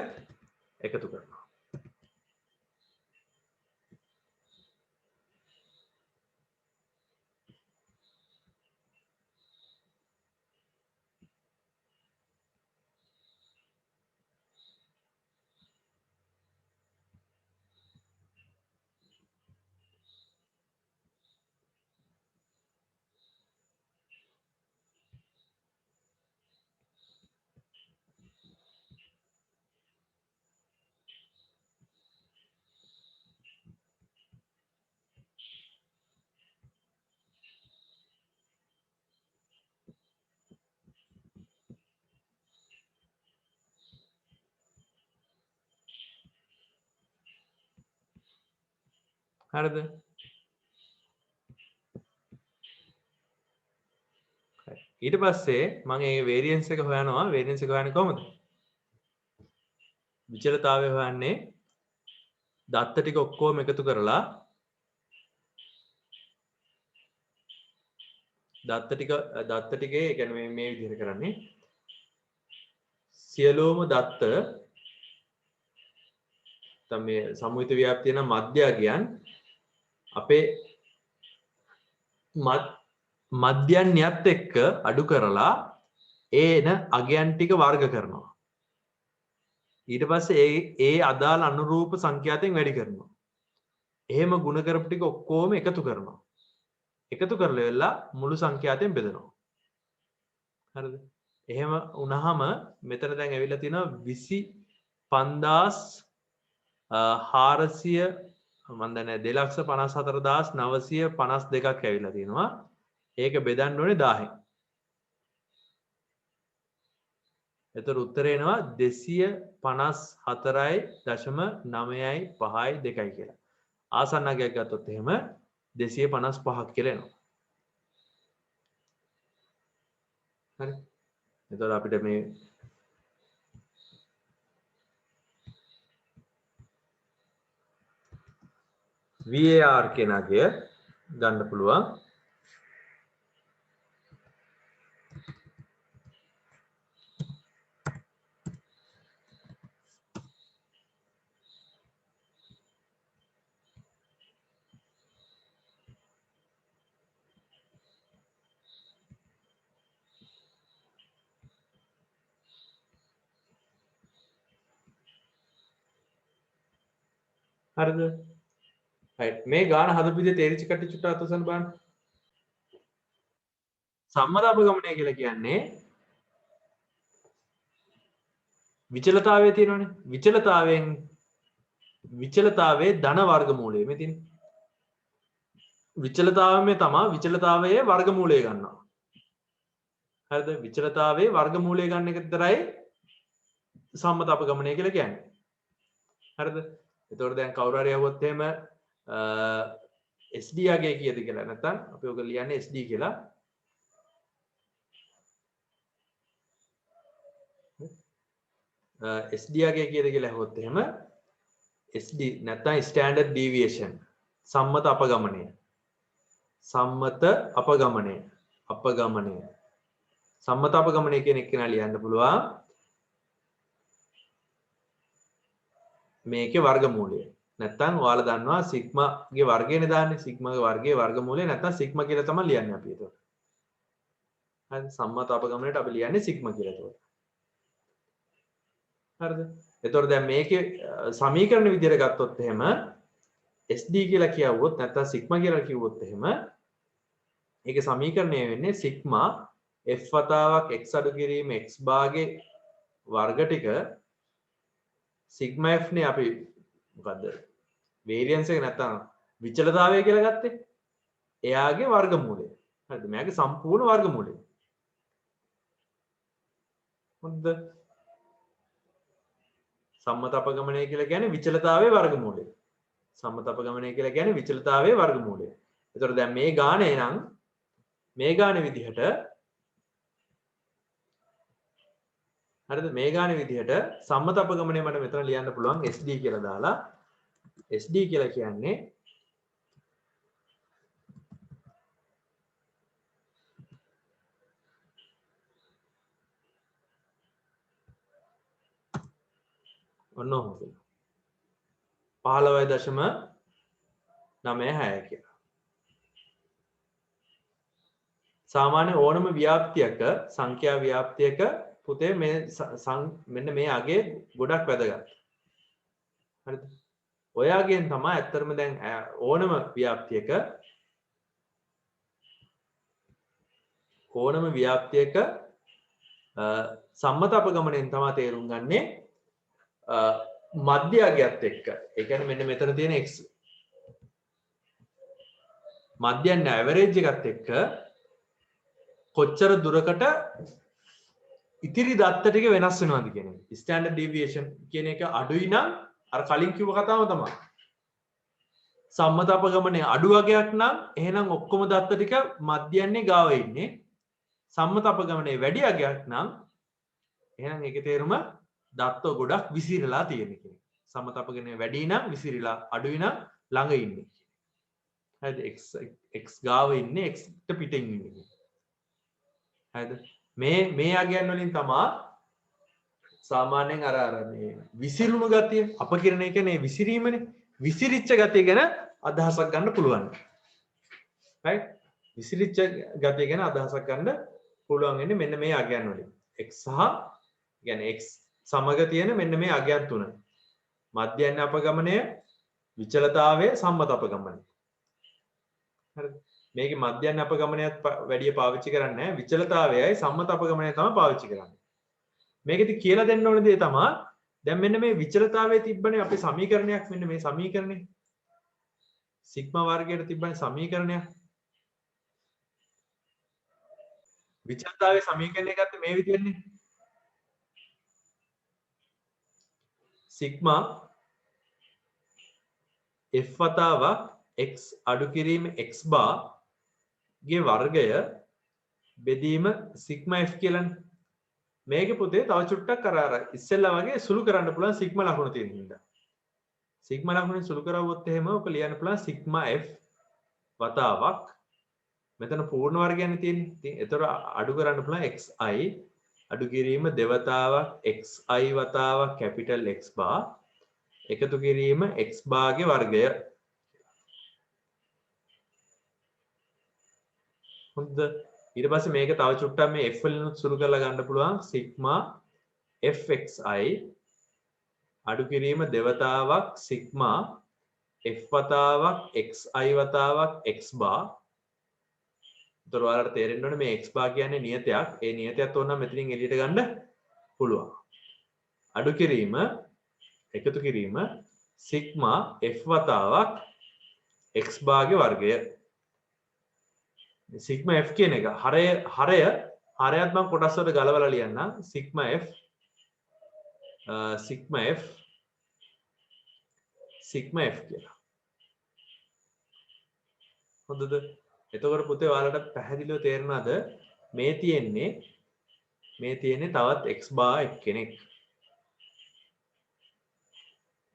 එකතු කරනවා. හරිද? ඊට පස්සේ මම මේ වේරියන්ස් එක හොයනවා. වේරියන්ස් එක හොයන්නේ කොහොමද? විචලතාවය හොයන්නේ දත්ත ටික ඔක්කොම එකතු කරලා දත්ත ටිකේ ඒ කියන්නේ මේ විදිහට කරන්නේ සියලුම දත්ත තමයි සමූහිත ව්‍යාප්තිය නම් මධ්‍යගයන් අපේ මධ්‍යන්‍යත් එක්ක අඩු කරලා ඒන අගයන් ටික වර්ග කරනවා. ඊට පස්සේ ඒ අදාළ අනුරූප සංඛ්‍යාතයෙන් වැඩි කරනවා. එහෙම ගුණ කරපු ටික ඔක්කොම එකතු කරනවා. එකතු කරලා වෙලා මුළු සංඛ්‍යාතයෙන් බෙදනවා. හරිද? එහෙම වුණාම මෙතන දැන් ඇවිල්ලා තියෙනවා 25400 මම දන්නේ 254952ක් ඇවිල්ලා තියෙනවා. ඒක බෙදන්න ඕනේ 1000න්. එතකොට උත්තරේ එනවා 254.952 කියලා. ආසන්න අගයක් ගත්තොත් එහෙම 255ක් කියලා එනවා. හරි. එතකොට අපිට මේ VAR කියන අගය ගන්න පුළුවන්. හරිද? right මේ ගාන හදපු විදිහ තේරිච්ච කට්ටිය චුට්ටක් අතසන් බලන්න. සම්මත අපගමනය කියලා කියන්නේ විචලතාවය තියෙනවනේ. විචලතාවයේ ධන වර්ගමූලය මේ තියෙන්නේ. විචලතාවය තමයි විචලතාවයේ වර්ගමූලය ගන්නවා. හරිද? විචලතාවයේ වර්ගමූලය ගන්න එක විතරයි සම්මත අපගමනය කියලා කියන්නේ. හරිද? එතකොට දැන් කවුරු හරි යවුවොත් එහෙම SD යගේ කීයද කියලා නැත්නම් අපි ඔක ලියන්නේ SD කියලා. SD යගේ කීයද කියලා අහුවොත් එහෙම SD නැත්නම් ස්ටෑන්ඩඩ් ඩීවියේෂන් සම්මත අපගමනය. සම්මත අපගමනය. සම්මත අපගමනය කියන එක කෙනා ලියන්න පුළුවන් මේකේ වර්ගමූලය. නැත්නම් ඔයාලා දන්නවා සිග්මාගේ වර්ගයනේ දාන්නේ. සිග්මාගේ වර්ගයේ වර්ගමූලය නැත්නම් සිග්මා කියලා තමයි ලියන්නේ අපි ඒක. හරි සම්මත අපගමනයට අපි ලියන්නේ සිග්මා කියලා ඒක. හරිද? එතකොට දැන් මේකේ සමීකරණ විදිහට ගත්තොත් එහෙම SD කියලා කියවුවොත් නැත්නම් සිග්මා කියලා කිව්වොත් එහෙම ඒකේ සමීකරණය වෙන්නේ සිග්මා f වතාවක් x අඩු කිරීම x භාගේ වර්ග ටික සිග්මා f නේ අපි මොකද්ද වේරියන්ස් එක නැත්නම් විචලතාවය කියලා ගත්තේ. එයාගේ වර්ගමූලය. හරිද? මෙයාගේ සම්පූර්ණ වර්ගමූලය. හොඳද? සම්මත අපගමනය කියලා කියන්නේ විචලතාවයේ වර්ගමූලය. සම්මත අපගමනය කියලා කියන්නේ විචලතාවයේ වර්ගමූලය. ඒතකොට දැන් මේ ගානේ නම් මේ ගානේ විදිහට හරිද? මේ ගානේ විදිහට සම්මත අපගමනය මට මෙතන ලියන්න පුළුවන් SD කියලා දාලා SD කියලා කියන්නේ ඔන්න ඔහොම කියලා 15.96 කියලා. සාමාන්‍ය ඕනම ව්‍යාප්තියක සංඛ්‍යා ව්‍යාප්තියක පුතේ මේ මෙන්න මේ අගේ ගොඩක් වැදගත්. හරිද? ඔය අගෙන් තමයි ඇත්තටම දැන් ඕනම ව්‍යාප්තියක සම්මත අපගමනයෙන් තමයි තේරුම් ගන්නේ මධ්‍ය අගයත් එක්ක. ඒ කියන්නේ මෙන්න මෙතන තියෙන x මධ්‍යයන් ඇවරේජ් එකත් එක්ක කොච්චර දුරකට ඉතිරි දත්ත ටික වෙනස් වෙනවද කියන එක. ස්ටෑන්ඩඩ් ඩීවියේෂන් කියන එක අඩුයි නම් අර කලින් කිව්ව කතාව තමයි. සම්මත අපගමනයේ අඩු වගයක් නම් එහෙනම් ඔක්කොම දත්ත ටික මධ්‍යයන්නේ ගාව ඉන්නේ. සම්මත අපගමනයේ වැඩි අගයක් නම් එහෙනම් ඒකේ තේරුම දත්ත ගොඩක් විසිරලා තියෙන කියන එක. සම්මත අපගමනයේ වැඩි නම් විසිරලා අඩුයි නම් ළඟ ඉන්නේ. හරිද? x ගාව ඉන්නේ x ට පිටින් ඉන්නේ. හරිද? මේ අගයන් වලින් තමයි සාමාන්‍යයෙන් අර මේ විසිරුණු ගතිය අපකිරණය කියන්නේ විසිරීමනේ. විසිරිච්ච ගතිය ගැන අදහසක් ගන්න පුළුවන්. right? විසිරිච්ච ගතිය ගැන අදහසක් ගන්න පුළුවන් වෙන්නේ මෙන්න මේ අගයන් වලින්. x සහ කියන්නේ x සමග තියෙන මෙන්න මේ අගයන් තුන. මධ්‍යයන් අපගමනය, විචලතාවය, සම්මත අපගමනය. හරිද? මේකේ මධ්‍යයන් අපගමනයත් වැඩි පාවිච්චි කරන්නේ නැහැ. විචලතාවයයි සම්මත අපගමනය තමයි පාවිච්චි කරන්නේ. මේකෙදි කියලා දෙන්න ඕන දේ තමයි දැන් මෙන්න මේ විචලතාවයේ තිබ්බනේ අපේ සමීකරණයක් මෙන්න මේ සමීකරණය. සිග්මා වර්ගයට තිබ්බනේ සමීකරණයක්. විචලතාවයේ සමීකරණය ගත්තේ මේ විදිහටනේ. සිග්මා f වතාවක් x අඩු කිරීම x bar ගේ වර්ගය බෙදීම සිග්මා f කියලානේ. මේකේ පුතේ තව චුට්ටක් අර ඉස්සෙල්ලා වගේ සුළු කරන්න පුළුවන් සිග්මා ලකුණ තියෙන හින්දා. සිග්මා ලකුණෙන් සුළු කරවුවොත් එහෙම ඔක ලියන්න පුළුවන් සිග්මා f වතාවක් මෙතන පූර්ණ වර්ගයන්නේ තියෙන්නේ. ඉතින් ඒතර අඩු කරන්න පුළුවන් xi අඩු කිරීම දෙවතාවක් xi වතාවක් කැපිටල් x bar එකතු කිරීම x bar ගේ වර්ගය. හොඳ. ඊට පස්සේ මේක තව චුට්ටක් මේ f වලින් සුළු කරලා ගන්න පුළුවන් සිග්මා fxi අඩු කිරීම දෙවතාවක් සිග්මා f වතාවක් xi වතාවක් x bar. ඒතර ඔයාලට තේරෙන්න ඕනේ මේ x bar කියන්නේ නියතයක්. ඒ නියතයත් ඕන නම් මෙතනින් එළියට ගන්න පුළුවන්. අඩු කිරීම එකතු කිරීම සිග්මා f වතාවක් x bar ගේ වර්ගය. සිග්මා f කියන එක හරයත් මම කොටස් වලට ගලවලා ලියන්නම්. සිග්මා f කියලා. හොඳද? එතකොට පුතේ ඔයාලට පැහැදිලිව තේරෙනවද මේ තියෙන්නේ තවත් x bar එක්කෙනෙක්.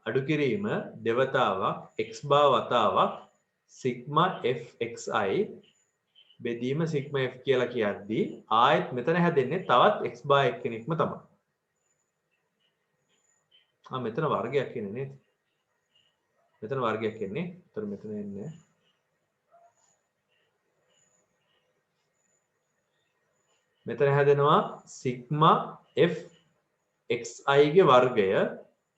අඩු කිරීම දෙවතාවක් x bar වතාවක් සිග්මා fxi බෙදීම සිග්මා f කියලා කියද්දී ආයෙත් මෙතන හැදෙන්නේ තවත් x bar එක්කෙනෙක්ම තමයි. මෙතන වර්ගයක් එන්නේ නේද? මෙතන වර්ගයක් එන්නේ. ඒතර මෙතන එන්නේ මෙතන හැදෙනවා සිග්මා f xi ගේ වර්ගය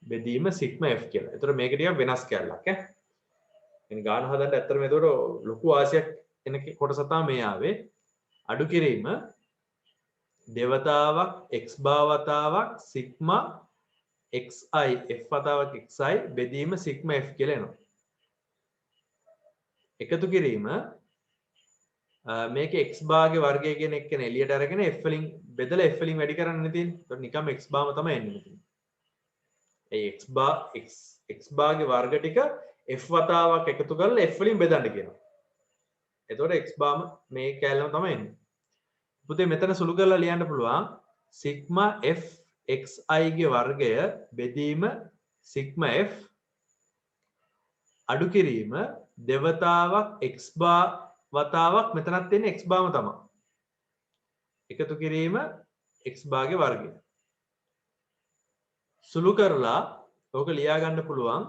බෙදීම සිග්මා f කියලා. ඒතර මේක ටිකක් වෙනස් කැලලක් ඈ. يعني ගාන හදන්න ඇත්තටම ඒතකොට ලොකු ආශයක් එන කොටස තමයි මේ ආවේ. අඩු කිරීම දෙවතාවක් x bar වතාවක් සිග්මා xi f වතාවක් xi බෙදීම සිග්මා f කියලා එනවා. එකතු කිරීම මේක x bar ගේ වර්ගය කියන එක නේ එළියට අරගෙන f වලින් බෙදලා f වලින් වැඩි කරන්න තියෙන්නේ. ඒතකොට නිකම්ම x bar ම තමයි එන්නේ මෙතන. ඒ x bar ගේ වර්ග ටික f වතාවක් එකතු කරලා f වලින් බෙදන්න කියනවා. එතකොට x bar මේ කැලලම තමයි එන්නේ. පුතේ මෙතන සුළු කරලා ලියන්න පුළුවන් සිග්මා f xi ගේ වර්ගය බෙදීම සිග්මා f අඩු කිරීම දෙවතාවක් x bar වතාවක් මෙතනත් තියෙන්නේ x bar ම තමයි. එකතු කිරීම x bar ගේ වර්ගය. සුළු කරලා ඕක ලියා ගන්න පුළුවන්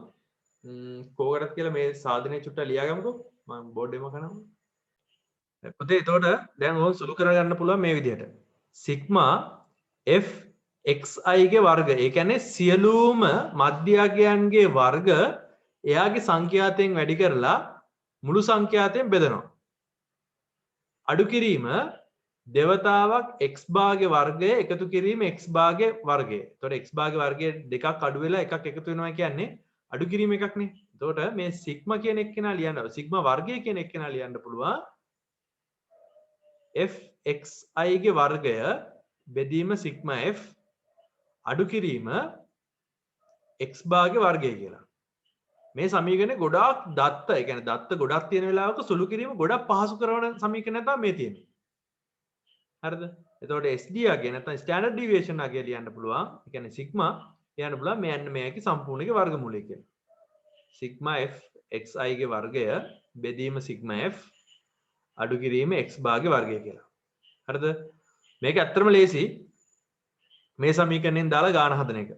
කෝකටද කියලා මේ සාධනය චුට්ටක් ලියාගමුකෝ. මම බෝඩ් එකම කරනවා. පුතේ එතකොට දැන් ඕක සුළු කරගන්න පුළුවන් මේ විදිහට. සිග්මා f xi ගේ වර්ග. ඒ කියන්නේ සියලුම මධ්‍යගයන්ගේ වර්ග එයාගේ සංඛ්‍යාතයෙන් වැඩි කරලා මුළු සංඛ්‍යාතයෙන් බෙදනවා. අඩු කිරීම දෙවතාවක් x bar ගේ වර්ගය එකතු කිරීම x bar ගේ වර්ගය. එතකොට x bar ගේ වර්ගය දෙකක් අඩු වෙලා එකක් එකතු වෙනවා කියන්නේ අඩු කිරීම එකක් නේ. එතකොට මේ සිග්මා කියන එක කෙනා ලියන්න සිග්මා වර්ගය කියන එක කෙනා ලියන්න පුළුවන් f xi ගේ වර්ගය බෙදීම සිග්මා f අඩු කිරීම x bar ගේ වර්ගය කියලා. මේ සමීකරණය ගොඩාක් දත්ත, ඒ කියන්නේ දත්ත ගොඩක් තියෙන වෙලාවක සුළු කිරීම ගොඩක් පහසු කරන සමීකරණයක් තමයි මේ තියෙන්නේ. හරිද? එතකොට SD අගය නැත්නම් ස්ටෑන්ඩඩ් ඩීවියේෂන් අගය ලියන්න පුළුවන්. ඒ කියන්නේ සිග්මා ලියන්න පුළුවන් මෙයන් මේකේ සම්පූර්ණයේ වර්ගමූලය කියලා. සිග්මා f xi ගේ වර්ගය බෙදීම සිග්මා f අඩු කිරීම x bar ගේ වර්ගය කියලා. හරිද? මේක ඇත්තටම ලේසි. මේ සමීකරණයෙන් දාලා ගාන හදන එක.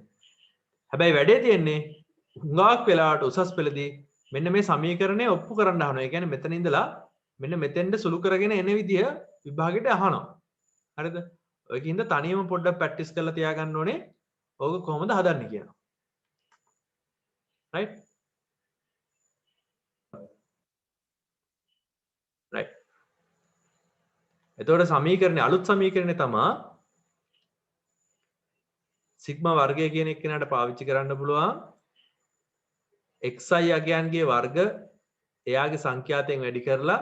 හැබැයි වැඩේ තියෙන්නේ හුඟක් වෙලාවට උසස් පෙළදී මෙන්න මේ සමීකරණය ඔප්පු කරන්න අහනවා. ඒ කියන්නේ මෙතන ඉඳලා මෙන්න මෙතෙන්ට සුළු කරගෙන එන විදිය විභාගෙට අහනවා. හරිද? ඔයකින්ද තනියම පොඩ්ඩක් ප්‍රැක්ටිස් කරලා තියාගන්න ඕනේ. ඕක කොහොමද හදන්නේ කියලා. right? right. එතකොට සමීකරණේ අලුත් සමීකරණේ තමයි සිග්මා වර්ගය කියන එක කෙනාට පාවිච්චි කරන්න පුළුවන් xi අගයන්ගේ වර්ග එයාගේ සංඛ්‍යාතයෙන් වැඩි කරලා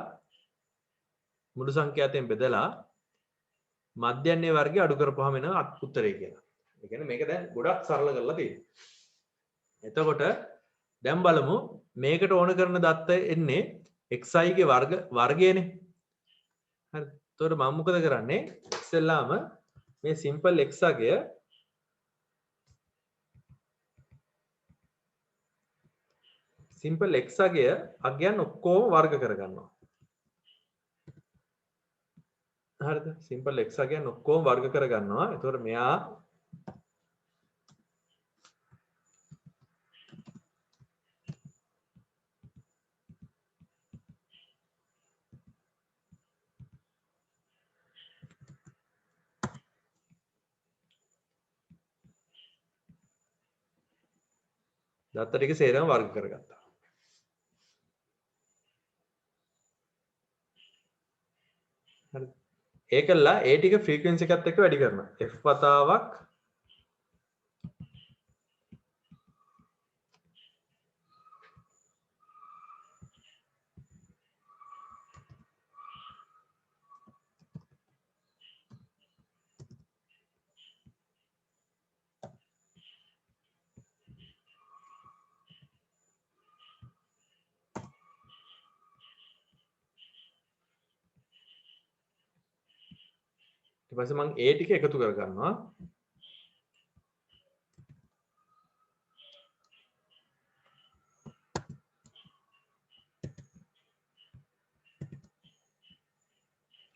මුළු සංඛ්‍යාතයෙන් බෙදලා මධ්‍යන්නේ වර්ගය අඩු කරපුවාම එන උත්තරය කියලා. ඒ කියන්නේ මේක දැන් ගොඩක් සරල කරලා තියෙනවා. එතකොට දැන් බලමු මේකට ඕන කරන දත්ත එන්නේ xi ගේ වර්ගයනේ. හරිද? එතකොට මම මොකද කරන්නේ? ඉස්සෙල්ලාම මේ සිම්පල් x අගය සිම්පල් x අගයන් ඔක්කොම වර්ග කරගන්නවා. හරිද? සිම්පල් x අගයන් ඔක්කොම වර්ග කරගන්නවා. එතකොට මෙයා දත්ත ටික සේරම වර්ග කරගත්තා. ඒකලා ඒ ටික ෆ්‍රීකවෙන්සි එකත් එක්ක වැඩි කරනවා. f වතාවක් ඊට පස්සේ මම ඒ ටික එකතු කර ගන්නවා.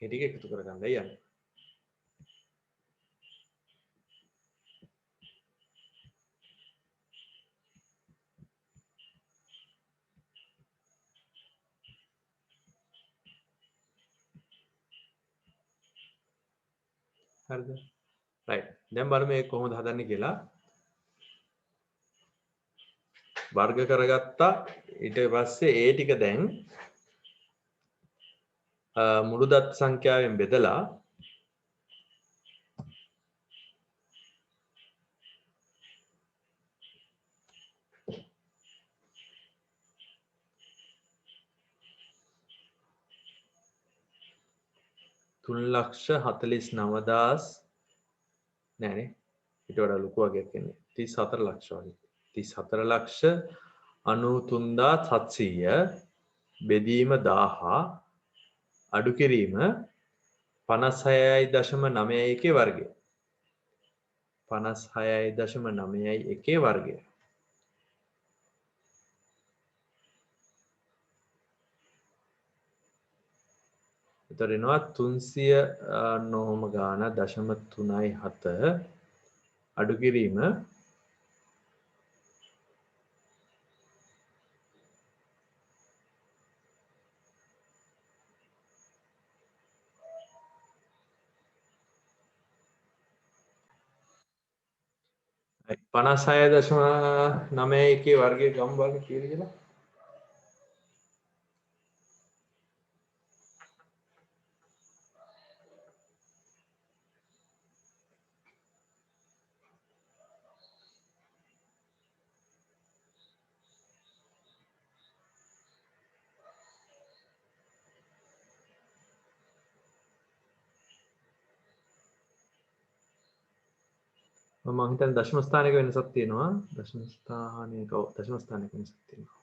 ඒ ටික එකතු කර ගන්නයි යන්නේ. හරිද? රයිට්. දැන් බලමු මේක කොහොමද හදන්නේ කියලා. වර්ග කරගත්තා. ඊට පස්සේ ඒ ටික දැන් මුළු දත් සංඛ්‍යාවෙන් බෙදලා තුන් ලක්ෂ 49,000 නෑනේ ඊට වඩා ලොකු වගේක් එන්නේ 34 ලක්ෂ වගේ 34 ලක්ෂ 93,700 බෙදීම 1000 අඩු කිරීම 56.91 වර්ගය 56.91 වර්ගය එතකොට එනවා 300 නොහොම ගාන 0.37 අඩු කිරීම 56.91 වර්ගයේ ගම් බලන්න කීයද කියලා මම හිතන්නේ දශම ස්ථානයක වෙනසක් තියෙනවා දශම ස්ථානයක වෙනසක් තියෙනවා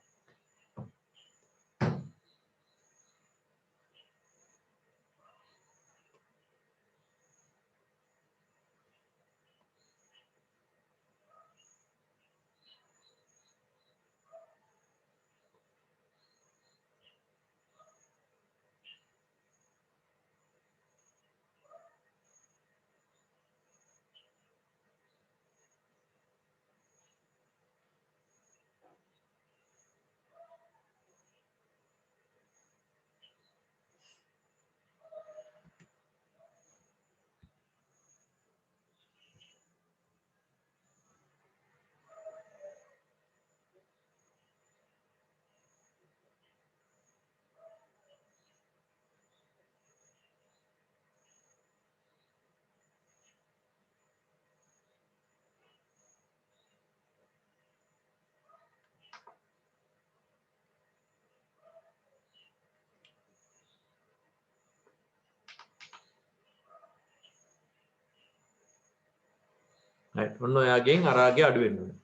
right ඔන්න ඔයාගෙන් අරාගේ අඩු වෙන්න ඕනේ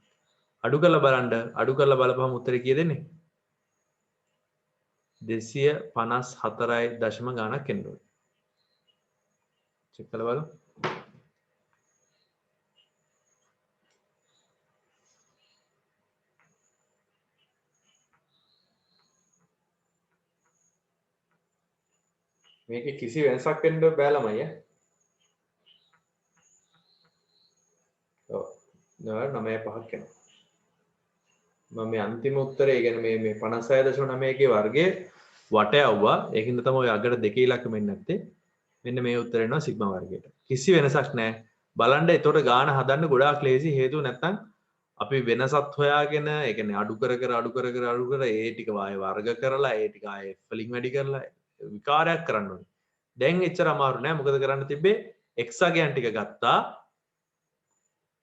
අඩු කරලා බලන්න අඩු කරලා බලපුවම උත්තරේ කීයද එන්නේ 254 දශම ගාණක් එන්න ඕනේ චෙක් කරලා බලමු මේකේ කිසි වෙනසක් වෙන්න බෑ ළමයි ඈ ඔව් 9.5ක් එනවා මම මේ අන්තිම උත්තරේ කියන්නේ මේ 56.91 වර්ගයේ වට යවුවා ඒකින්ද තමයි ඔය අගට දෙකේ ඉලක්කම එන්නේ නැත්තේ මෙන්න මේ උත්තරේ එනවා සිග්මා වර්ගයට කිසි වෙනසක් නැහැ බලන්න එතකොට ගාන හදන්න ගොඩාක් ලේසි හේතුව නැත්තම් අපි වෙනසත් හොයාගෙන ඒ කියන්නේ අඩු කර ඒ ටික ආයේ වර්ග කරලා ඒ ටික ආයේ f වලින් වැඩි කරලා විකාරයක් කරන්න ඕනේ දැන් එච්චර අමාරු නෑ. මොකද කරන්න තිබ්බේ? x අගයන් ටික ගත්තා.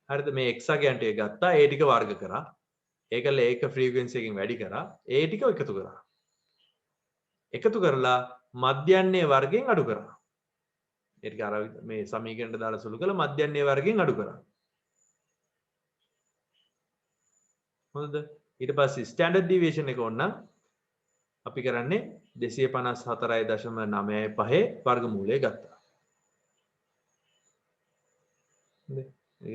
හරිද? මේ x අගයන් ටික ගත්තා. ඒ ටික වර්ග කරා. ඒකල ඒක ෆ්‍රීකවෙන්සි එකකින් වැඩි කරා. ඒ ටික එකතු කරා. එකතු කරලා මධ්‍යන්නේ වර්ගයෙන් අඩු කරා. ඒ ටික අර මේ සමීකරණයට දාලා සුළු කළා මධ්‍යන්නේ වර්ගයෙන් අඩු කරා. හොඳද? ඊට පස්සේ ස්ටෑන්ඩඩ් ඩීවියේෂන් එක ඕනනම් අපි කරන්නේ 254.95 වර්ගමූලය ගත්තා. හරි. ඒක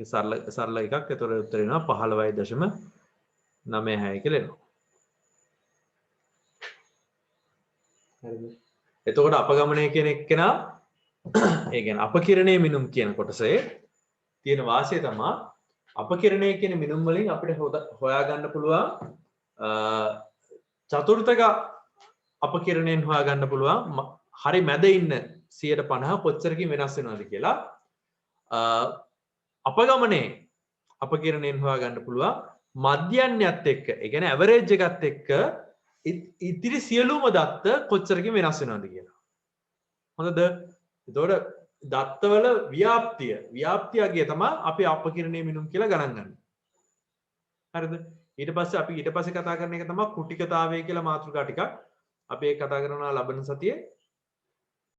සරල එකක්. ඒතර උත්තර වෙනවා 15.96 කියලා එනවා. හරිද? එතකොට අපගමනය කියන එක්කෙනා ඒ කියන්නේ අපකිරණයේ මිනුම් කියන කොටසේ තියෙන වාසිය තමයි අපකිරණය කියන මිනුම් වලින් අපිට හොයාගන්න පුළුවන් චතුර්ථක අපකිරණයෙන් හොයාගන්න පුළුවන් හරි මැද ඉන්න 150 කොච්චරකින් වෙනස් වෙනවද කියලා. අපගමනයේ අපකිරණයෙන් හොයාගන්න පුළුවන් මධ්‍යන්නයත් එක්ක ඒ කියන්නේ ඇවරේජ් එකත් එක්ක ඉතිරි සියලුම දත්ත කොච්චරකින් වෙනස් වෙනවද කියලා. හොඳද? එතකොට දත්තවල ව්‍යාප්තියගේ තමයි අපි අපකිරණයේ මිනුම් කියලා ගණන් ගන්න. හරිද? ඊට පස්සේ කතා කරන එක තමයි කුටිකතාවය කියලා මාතෘකා ටිකක්. අපි ඒක කතා කරනවා ලබන සතියේ.